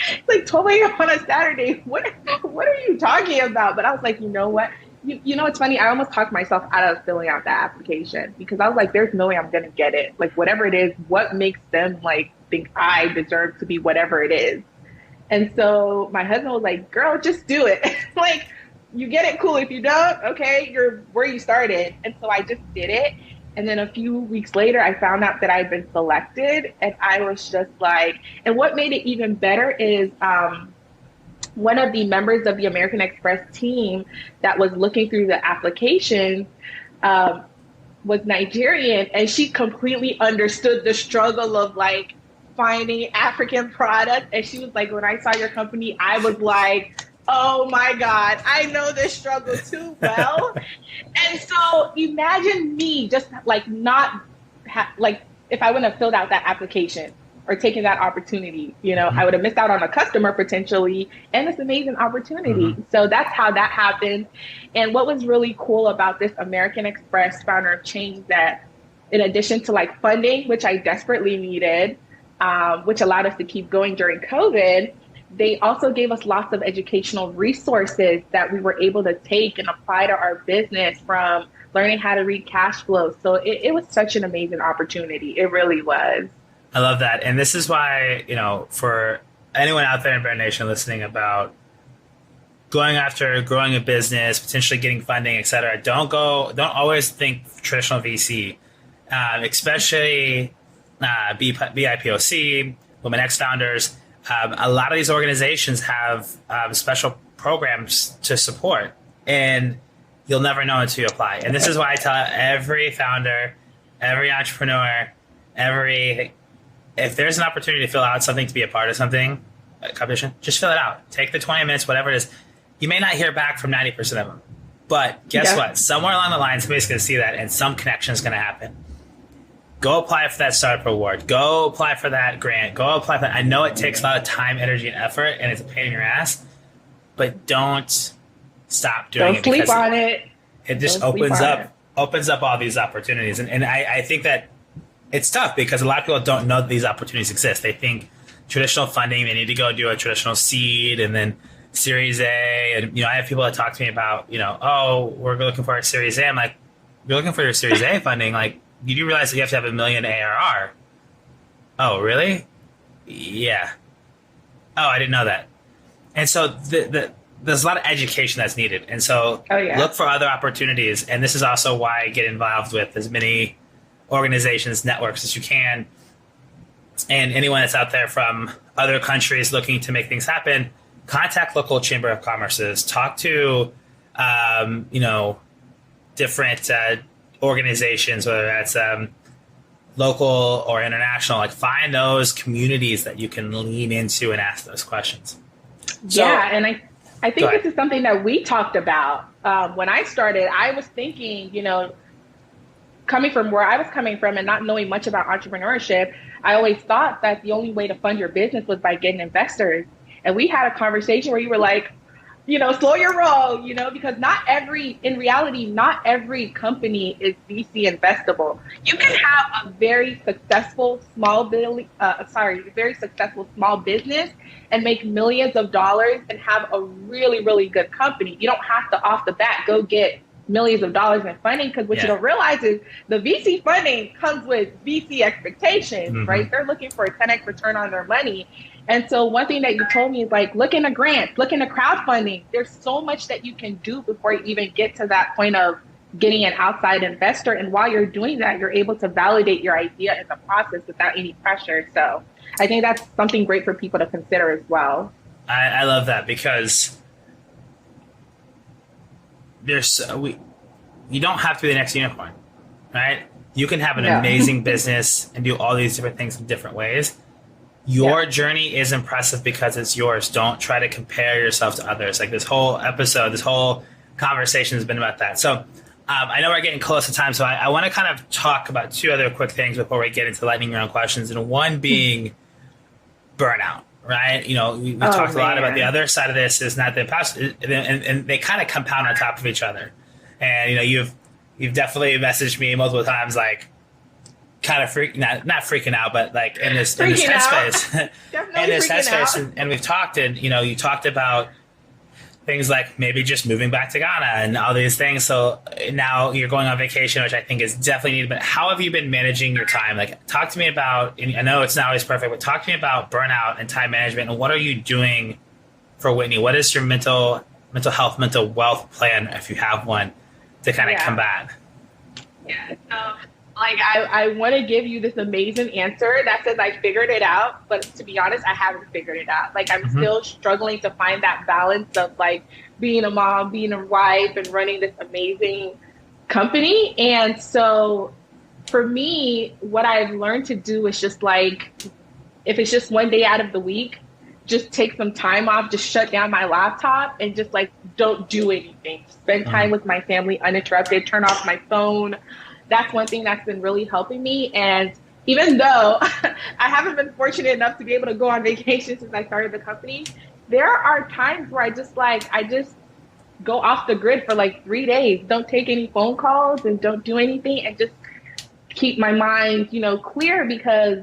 It's like 12 a.m. on a Saturday. What are you talking about? But I was like, you know what? You know, it's funny. I almost talked myself out of filling out that application because I was like, there's no way I'm going to get it. Like, whatever it is, what makes them like think I deserve to be whatever it is? And so my husband was like, girl, just do it. Like, you get it, cool. If you don't, okay, you're where you started. And so I just did it. And then a few weeks later, I found out that I'd been selected. And I was just like, and what made it even better is one of the members of the American Express team that was looking through the application was Nigerian. And she completely understood the struggle of like finding African products. And she was like, when I saw your company, I was like, oh my God, I know this struggle too well. And so imagine me just like like if I wouldn't have filled out that application or taken that opportunity, you know, I would have missed out on a customer potentially and this amazing opportunity. So that's how that happened. And what was really cool about this American Express founder of change that in addition to like funding, which I desperately needed, which allowed us to keep going during COVID, they also gave us lots of educational resources that we were able to take and apply to our business, from learning how to read cash flow. So it was such an amazing opportunity. It really was. I love that. And this is why, you know, for anyone out there in Bear Nation listening about going after growing a business, potentially getting funding, et cetera, don't always think traditional VC, especially BIPOC, Women X Founders. A lot of these organizations have special programs to support, and you'll never know until you apply. And this is why I tell every founder, every entrepreneur, if there's an opportunity to fill out something, to be a part of something, a competition, just fill it out. Take the 20 minutes, whatever it is. You may not hear back from 90% of them, but guess what? Somewhere along the line, somebody's going to see that, and some connection is going to happen. Go apply for that startup reward. Go apply for that grant. Go apply for that. I know it takes a lot of time, energy, and effort, and it's a pain in your ass, but don't stop doing it. Don't sleep on it. It just opens up all these opportunities. And I think that it's tough because a lot of people don't know that these opportunities exist. They think traditional funding, they need to go do a traditional seed and then Series A. And, you know, I have people that talk to me about, you know, oh, we're looking for a Series A. I'm like, you're looking for your Series A funding, like, you do realize that you have to have $1 million ARR. Oh, really? Yeah. Oh, I didn't know that. And so there's a lot of education that's needed. And so look for other opportunities. And this is also why I get involved with as many organizations, networks as you can. And anyone that's out there from other countries looking to make things happen, contact local chamber of commerces. Talk to, you know, different organizations, whether that's local or international. Like, find those communities that you can lean into and ask those questions. So, and I think this is something that we talked about when I started. I was thinking, you know, coming from where I was coming from and not knowing much about entrepreneurship, I always thought that the only way to fund your business was by getting investors. And we had a conversation where you were like, you know, slow your roll, you know, because in reality, not every company is VC investable. You can have a very successful small business and make millions of dollars and have a really, really good company. You don't have to off the bat go get millions of dollars in funding, because what you don't realize is the VC funding comes with VC expectations, right? They're looking for a 10x return on their money. And so one thing that you told me is like, look into grants, look into crowdfunding. There's so much that you can do before you even get to that point of getting an outside investor. And while you're doing that, you're able to validate your idea in the process without any pressure. So I think that's something great for people to consider as well. I love that, because you don't have to be the next unicorn, right? You can have an amazing business and do all these different things in different ways. Your journey is impressive because it's yours. Don't try to compare yourself to others. Like, this whole episode, this whole conversation has been about that. So I know we're getting close to time, so I want to kind of talk about two other quick things before we get into the lightning round questions. And one being burnout, right? You know, we talked a lot about the other side of this is not the imposter, and they kind of compound on top of each other. And, you know, you've definitely messaged me multiple times like, kind of not freaking out, but like in this Freaking out. headspace, Definitely in this freaking out. headspace, and we've talked, and you talked about things like maybe just moving back to Ghana and all these things. So now you're going on vacation, which I think is definitely needed. But how have you been managing your time? Like, talk to me about, and I know it's not always perfect, but talk to me about burnout and time management, and what are you doing for Whitney? What is your mental health, mental wealth plan, if you have one, to kind of combat? Yeah. So, like, I want to give you this amazing answer that says I figured it out, but to be honest, I haven't figured it out. Like, I'm still struggling to find that balance of like being a mom, being a wife, and running this amazing company. And so for me, what I've learned to do is just like, if it's just one day out of the week, just take some time off, just shut down my laptop and just like, don't do anything. Spend time with my family uninterrupted, turn off my phone. That's one thing that's been really helping me. And even though I haven't been fortunate enough to be able to go on vacation since I started the company, there are times where I just go off the grid for like 3 days, don't take any phone calls and don't do anything, and just keep my mind, clear, because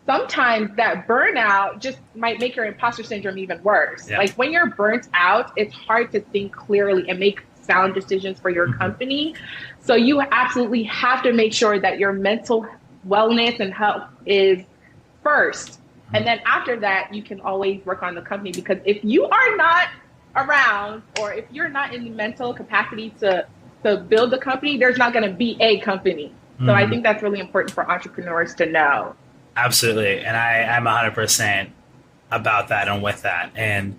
sometimes that burnout just might make your imposter syndrome even worse. Yeah. Like, when you're burnt out, it's hard to think clearly and make sound decisions for your company. So you absolutely have to make sure that your mental wellness and health is first. And then after that, you can always work on the company, because if you are not around, or if you're not in the mental capacity to build the company, there's not going to be a company. So I think that's really important for entrepreneurs to know. Absolutely. And I'm 100% about that and with that. And,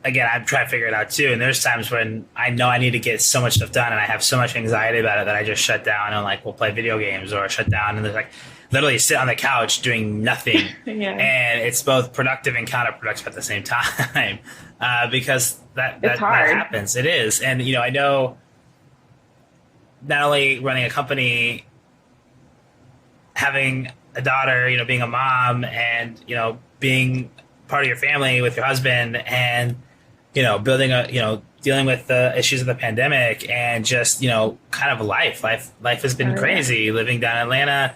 again, I'm trying to figure it out too. And there's times when I know I need to get so much stuff done and I have so much anxiety about it that I just shut down and like, we'll play video games, or shut down and like literally sit on the couch doing nothing. Yeah. And it's both productive and counterproductive at the same time, because that happens. It is. And, I know not only running a company, having a daughter, being a mom, and, being part of your family with your husband, and, building dealing with the issues of the pandemic, and just, kind of life has been crazy. Living down in Atlanta,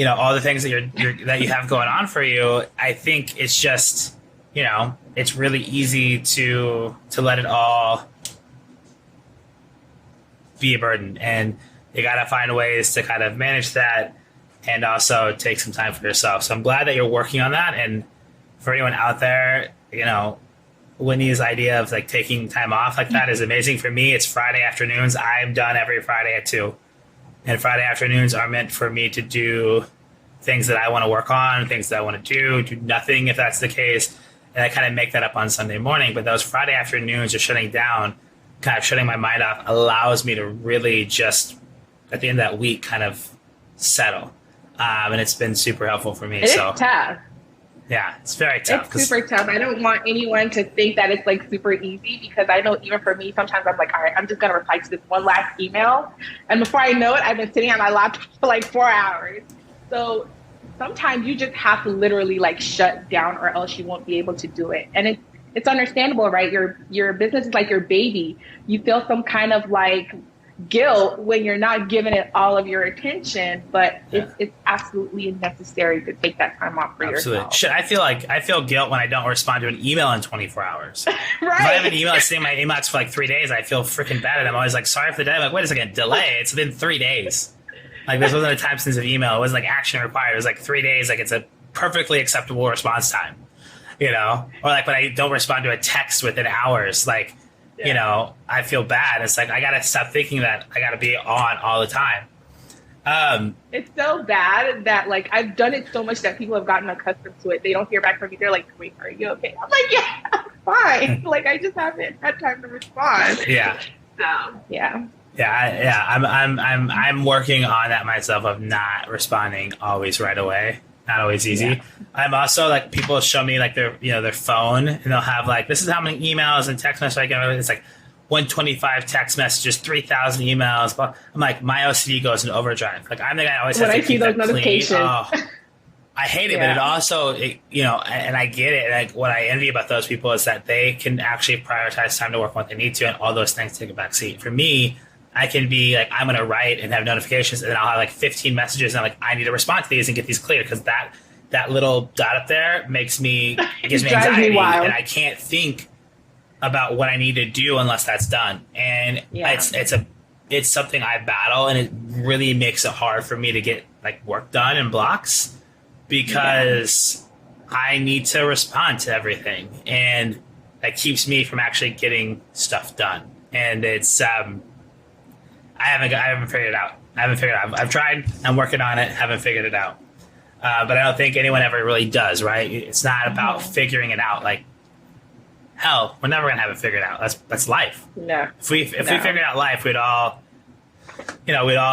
all the things that that you have going on for you. I think it's just, it's really easy to let it all be a burden, and you got to find ways to kind of manage that, and also take some time for yourself. So I'm glad that you're working on that. And for anyone out there, Whitney's idea of like taking time off like that is amazing. For me, it's Friday afternoons. I'm done every Friday at 2:00. And Friday afternoons are meant for me to do things that I want to work on, things that I want to do nothing if that's the case. And I kind of make that up on Sunday morning. But those Friday afternoons are shutting down, kind of shutting my mind off, allows me to really just, at the end of that week, kind of settle. And it's been super helpful for me. It's tough. Yeah, it's very tough. It's super tough. I don't want anyone to think that it's like super easy, because I know even for me, sometimes I'm like, all right, I'm just going to reply to this one last email. And before I know it, I've been sitting on my laptop for like 4 hours. So sometimes you just have to literally like shut down, or else you won't be able to do it. And it's understandable, right? Your business is like your baby. You feel some kind of like guilt when you're not giving it all of your attention, but it's absolutely necessary to take that time off for yourself. Shit, I feel guilt when I don't respond to an email in 24 hours. Right. If I have an email sitting in my inbox for like 3 days, I feel freaking bad. And I'm always like, sorry for the delay. I'm like, wait a second, delay. It's been 3 days. Like, this wasn't a time sensitive email. It wasn't like action required. It was like 3 days. Like, it's a perfectly acceptable response time, or like when I don't respond to a text within hours, like, I feel bad. It's like, I got to stop thinking that I got to be on all the time. It's so bad that like I've done it so much that people have gotten accustomed to it. They don't hear back from me. They're like, wait, are you okay? I'm like, yeah, I'm fine. Like, I just haven't had time to respond. Yeah. So, yeah. Yeah. I'm working on that myself, of not responding always right away. Not always easy. Yeah. I'm also like, people show me like their phone, and they'll have like, this is how many emails and text messages I get. It's like 125 text messages, 3,000 emails. But I'm like, my OCD goes into overdrive. Like, I'm the guy that always has to keep that clean. Oh, I hate it, but it also, and I get it. Like, what I envy about those people is that they can actually prioritize time to work on what they need to, and all those things take a back seat. For me, I can be like, I'm going to write and have notifications, and then I'll have like 15 messages, and I'm like, I need to respond to these and get these clear, because that little dot up there gives me anxiety, and I can't think about what I need to do unless that's done. And it's something I battle, and it really makes it hard for me to get like work done in blocks, because I need to respond to everything, and that keeps me from actually getting stuff done. And it's I haven't figured it out. I've tried. I'm working on it. Haven't figured it out. But I don't think anyone ever really does, right? It's not about figuring it out. Like, hell, we're never gonna have it figured out. That's life. No. If we figured out life, we'd all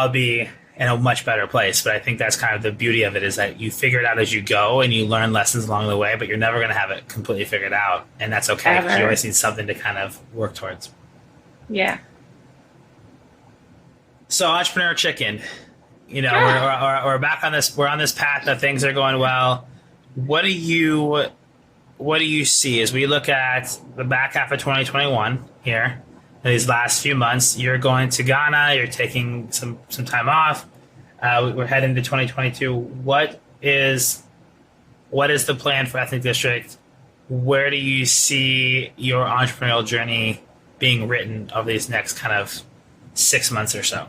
be in a much better place. But I think that's kind of the beauty of it, is that you figure it out as you go, and you learn lessons along the way. But you're never gonna have it completely figured out, and that's okay, because you always need something to kind of work towards. Yeah. So, Entrepreneur Chicken, we're back on this. We're on this path that things are going well. What do you see as we look at the back half of 2021 here? These last few months, you're going to Ghana. You're taking some time off. We're heading to 2022. What is the plan for Ethnic District? Where do you see your entrepreneurial journey being written over these next kind of 6 months or so?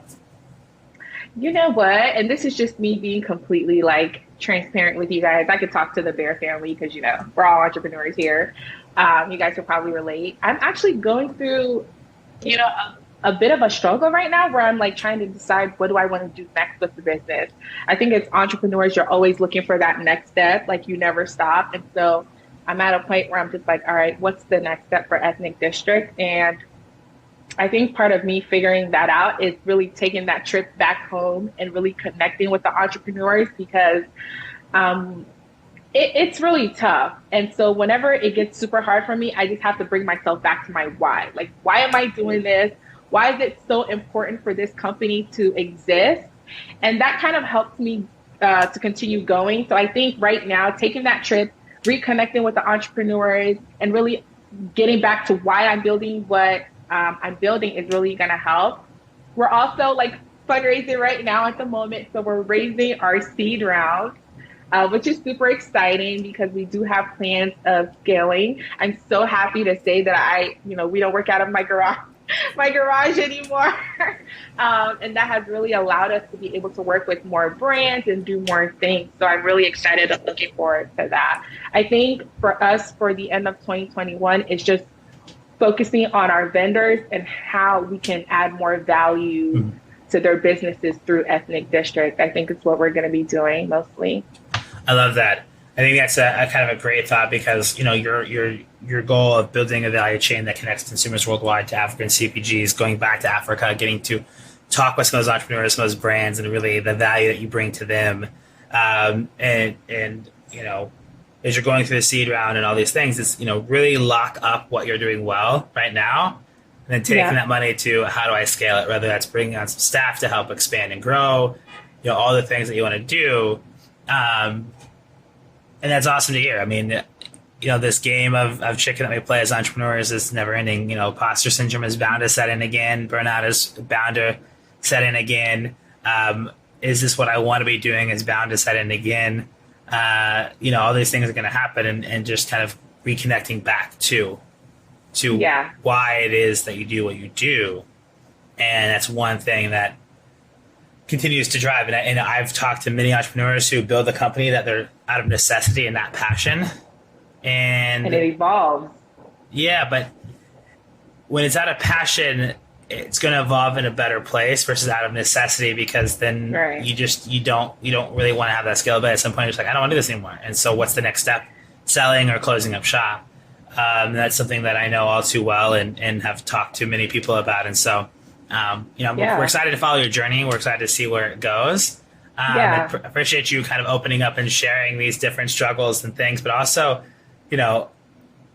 You know what? And this is just me being completely like transparent with you guys. I could talk to the Bear family, because, we're all entrepreneurs here. You guys will probably relate. I'm actually going through, a bit of a struggle right now, where I'm like trying to decide, what do I want to do next with the business? I think as entrepreneurs, you're always looking for that next step. Like, you never stop. And so I'm at a point where I'm just like, all right, what's the next step for Ethnic District? And I think part of me figuring that out is really taking that trip back home and really connecting with the entrepreneurs, because it's really tough. And so whenever it gets super hard for me, I just have to bring myself back to my why. Like, why am I doing this? Why is it so important for this company to exist? And that kind of helps me to continue going. So I think right now, taking that trip, reconnecting with the entrepreneurs, and really getting back to why I'm building what I'm building is really going to help. We're also like fundraising right now at the moment. So we're raising our seed round, which is super exciting, because we do have plans of scaling. I'm so happy to say that we don't work out of my garage anymore. And that has really allowed us to be able to work with more brands and do more things. So I'm really excited and looking forward to that. I think for us, for the end of 2021, it's just focusing on our vendors and how we can add more value to their businesses through Ethnic District. I think it's what we're going to be doing mostly. I love that. I think that's a kind of a great thought, because your goal of building a value chain that connects consumers worldwide to African CPGs, going back to Africa, getting to talk with some of those entrepreneurs, some of those brands, and really the value that you bring to them, as you're going through the seed round and all these things, is really lock up what you're doing well right now, and then taking that money to, how do I scale it? Whether that's bringing on some staff to help expand and grow, all the things that you want to do. And that's awesome to hear. I mean, this game of chicken that we play as entrepreneurs is never ending. Imposter Syndrome is bound to set in again. Burnout is bound to set in again. Is this what I want to be doing? Is bound to set in again. All these things are going to happen, and just kind of reconnecting back to why it is that you do what you do. And that's one thing that continues to drive. And I've talked to many entrepreneurs who build a company that they're out of necessity and not passion. And it evolves. Yeah, but when it's out of passion, it's going to evolve in a better place versus out of necessity, because then you don't really want to have that skill. But at some point, you're just like, I don't want to do this anymore. And so what's the next step? Selling or closing up shop. That's something that I know all too well, and have talked to many people about. And so, we're excited to follow your journey. We're excited to see where it goes. I appreciate you kind of opening up and sharing these different struggles and things, but also,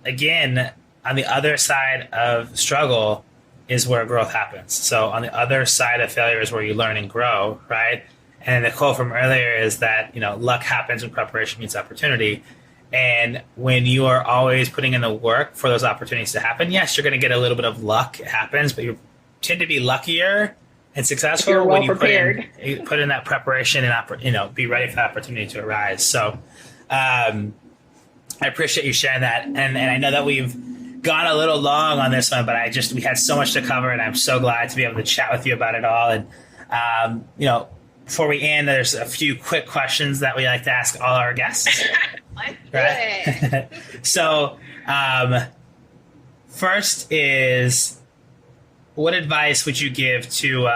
again, on the other side of struggle is where growth happens. So on the other side of failure is where you learn and grow, right? And the quote from earlier is that, luck happens when preparation meets opportunity. And when you are always putting in the work for those opportunities to happen, yes, you're going to get a little bit of luck. It happens, but you tend to be luckier And if successful you're well when you prepared. put in that preparation and be ready for the opportunity to arise. So I appreciate you sharing that. And I know that we've gone a little long on this one, but we had so much to cover, and I'm so glad to be able to chat with you about it all. And before we end, there's a few quick questions that we like to ask all our guests. Let's do Right? So first is, what advice would you give to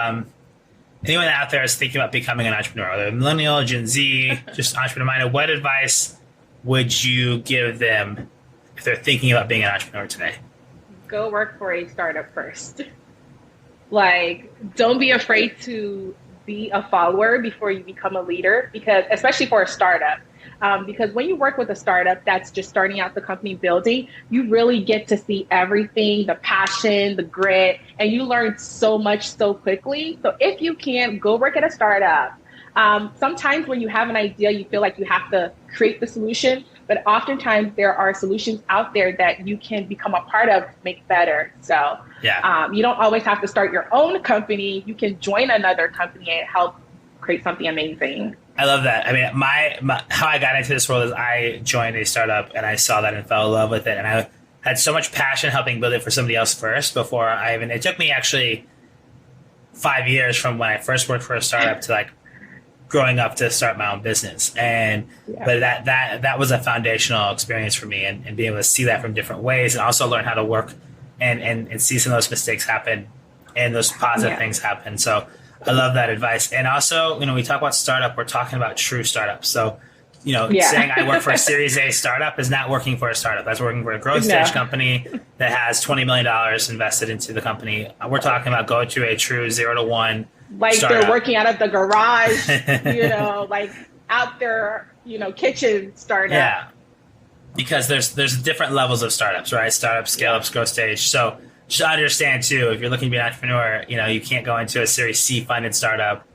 anyone out there is thinking about becoming an entrepreneur, whether millennial, Gen Z, just entrepreneur minded? What advice would you give them if they're thinking about being an entrepreneur today? Go work for a startup first. Like, don't be afraid to be a follower before you become a leader, because especially for a startup. Because when you work with a startup that's just starting out the company building, you really get to see everything, the passion, the grit, and you learn so much so quickly. So if you can, go work at a startup. Sometimes when you have an idea, you feel like you have to create the solution, but oftentimes there are solutions out there that you can become a part of to make better. So you don't always have to start your own company. You can join another company and help create something amazing. I love that. I mean, my how I got into this world is I joined a startup and I saw that and fell in love with it. And I had so much passion helping build it for somebody else first before it took me actually 5 years from when I first worked for a startup to like growing up to start my own business. But that was a foundational experience for me, and being able to see that from different ways and also learn how to work and see some of those mistakes happen and those positive things happen. So I love that advice. And also, we talk about startup, we're talking about true startups. So, saying I work for a Series A startup is not working for a startup. That's working for a growth stage company that has $20 million invested into the company. We're talking about go to a true 0 to 1 like startup. They're working out of the garage, like out their, kitchen startup. Yeah. Because there's different levels of startups, right? Startups, scale-ups, growth stage. So just understand too, if you're looking to be an entrepreneur, you can't go into a Series C funded startup,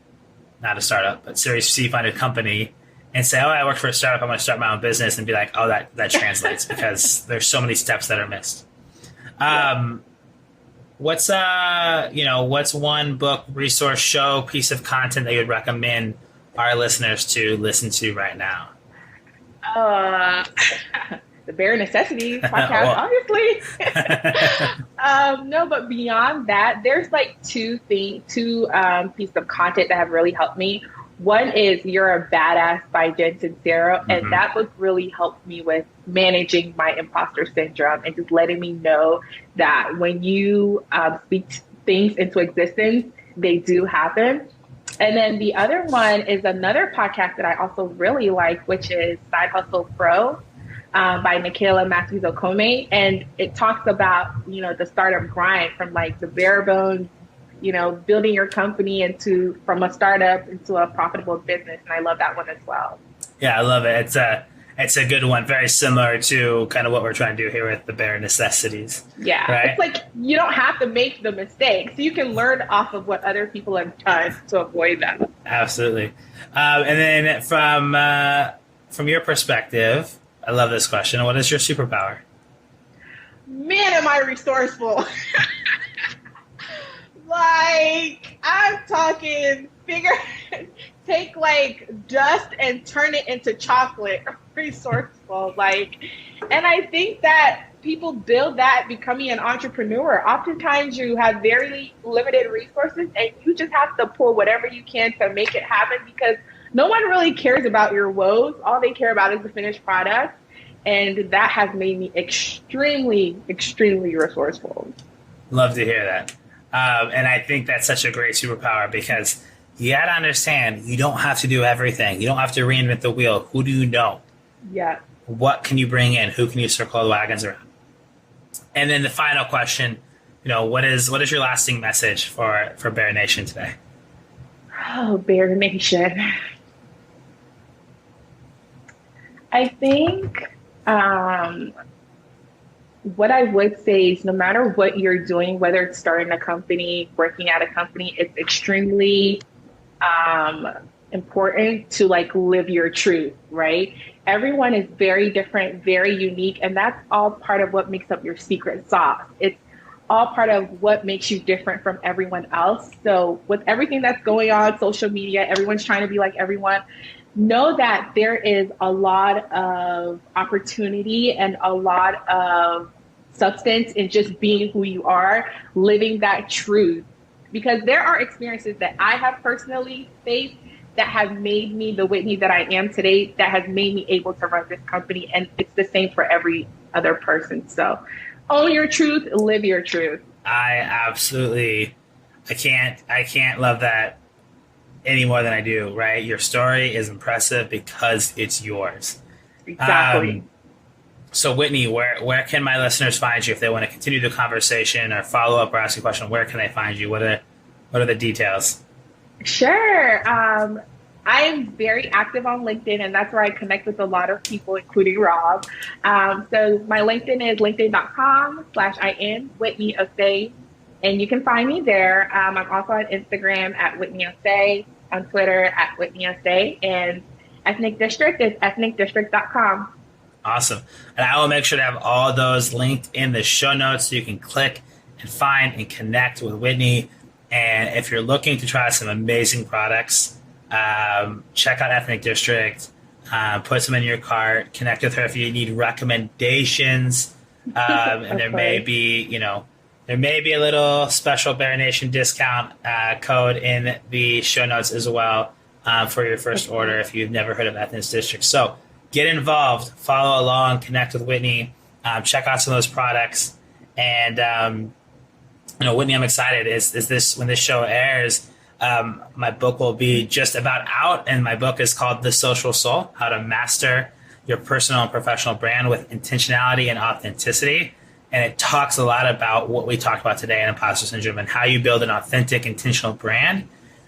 not a startup, but Series C funded company and say, oh, I work for a startup, I'm going to start my own business, and be like, oh, that translates because there's so many steps that are missed. What's one book, resource, show, piece of content that you would recommend our listeners to listen to right now? The Bare Necessities podcast, obviously. No, but beyond that, there's like two pieces of content that have really helped me. One is You're a Badass by Jen Sincero, and that book really helped me with managing my imposter syndrome and just letting me know that when you speak things into existence, they do happen. And then the other one is another podcast that I also really like, which is Side Hustle Pro by Nicola Matthews Okome. And it talks about, the startup grind from like the bare bones, building your company from a startup into a profitable business. And I love that one as well. Yeah, I love it. It's a good one. Very similar to kind of what we're trying to do here with the Bare Necessities. Yeah. Right? It's like you don't have to make the mistakes. You can learn off of what other people have done to avoid them. Absolutely. And then from your perspective, I love this question. What is your superpower? Man, am I resourceful. Like, I'm talking take like dust and turn it into chocolate. Resourceful. And I think that people build that becoming an entrepreneur. Oftentimes you have very limited resources and you just have to pull whatever you can to make it happen, because no one really cares about your woes. All they care about is the finished product. And that has made me extremely, extremely resourceful. Love to hear that. And I think that's such a great superpower, because you got to understand, you don't have to do everything. You don't have to reinvent the wheel. Who do you know? Yeah. What can you bring in? Who can you circle the wagons around? And then the final question, what is your lasting message for Bear Nation today? Oh, Bear Nation. I think what I would say is, no matter what you're doing, whether it's starting a company, working at a company, it's extremely important to live your truth, right? Everyone is very different, very unique, and that's all part of what makes up your secret sauce. It's all part of what makes you different from everyone else. So with everything that's going on, social media, everyone's trying to be like everyone. Know that there is a lot of opportunity and a lot of substance in just being who you are, living that truth. Because there are experiences that I have personally faced that have made me the Whitney that I am today, that has made me able to run this company. And it's the same for every other person. So own your truth, live your truth. I can't love that any more than I do, right? Your story is impressive because it's yours. Exactly. So Whitney, where can my listeners find you if they want to continue the conversation or follow up or ask a question? Where can they find you? What are the details? Sure. I am very active on LinkedIn, and that's where I connect with a lot of people, including Rob. So my LinkedIn is linkedin.com/IN Whitney Osei, and you can find me there. I'm also on Instagram at Whitney Osei, on Twitter at Whitney Osei, and Ethnic District is ethnicdistrict.com. Awesome. And I will make sure to have all those linked in the show notes so you can click and find and connect with Whitney. And if you're looking to try some amazing products, check out Ethnic District, put some in your cart, connect with her if you need recommendations. And there may be a little special Bear Nation discount code in the show notes as well for your first order if you've never heard of Ethnic District. So get involved, follow along, connect with Whitney, check out some of those products. And, Whitney, I'm excited. When this show airs, my book will be just about out, and my book is called The Social Soul: How to Master Your Personal and Professional Brand with Intentionality and Authenticity. And it talks a lot about what we talked about today in Imposter Syndrome and how you build an authentic, intentional brand,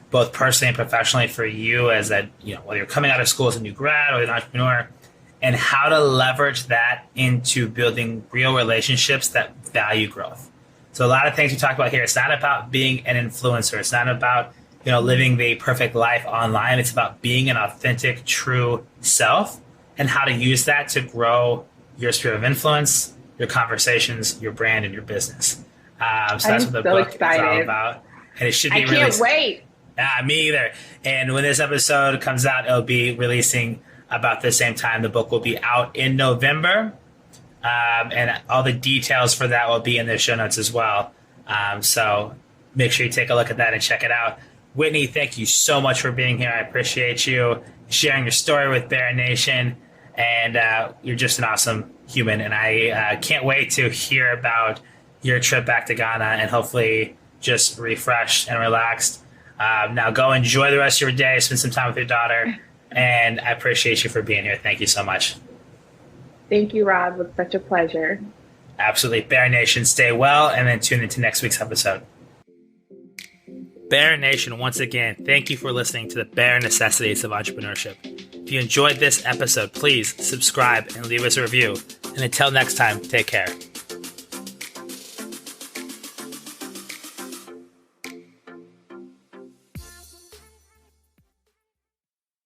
both personally and professionally for you as whether you're coming out of school as a new grad or an entrepreneur, and how to leverage that into building real relationships that value growth. So a lot of things we talk about here, it's not about being an influencer. It's not about, living the perfect life online. It's about being an authentic, true self and how to use that to grow your sphere of influence, your conversations, your brand, and your business. So that's what the book is all about. And it should be released. I can't wait. Me either. And when this episode comes out, it'll be releasing about the same time. The book will be out in November. And all the details for that will be in the show notes as well. So make sure you take a look at that and check it out. Whitney, thank you so much for being here. I appreciate you sharing your story with Bear Nation. And you're just an awesome human. And I can't wait to hear about your trip back to Ghana and hopefully just refreshed and relaxed. Now go enjoy the rest of your day. Spend some time with your daughter. And I appreciate you for being here. Thank you so much. Thank you, Rob. It was such a pleasure. Absolutely. Bear Nation, stay well, and then tune into next week's episode. Bear Nation, once again, thank you for listening to the Bare Necessities of Entrepreneurship. If you enjoyed this episode, please subscribe and leave us a review. And until next time, take care.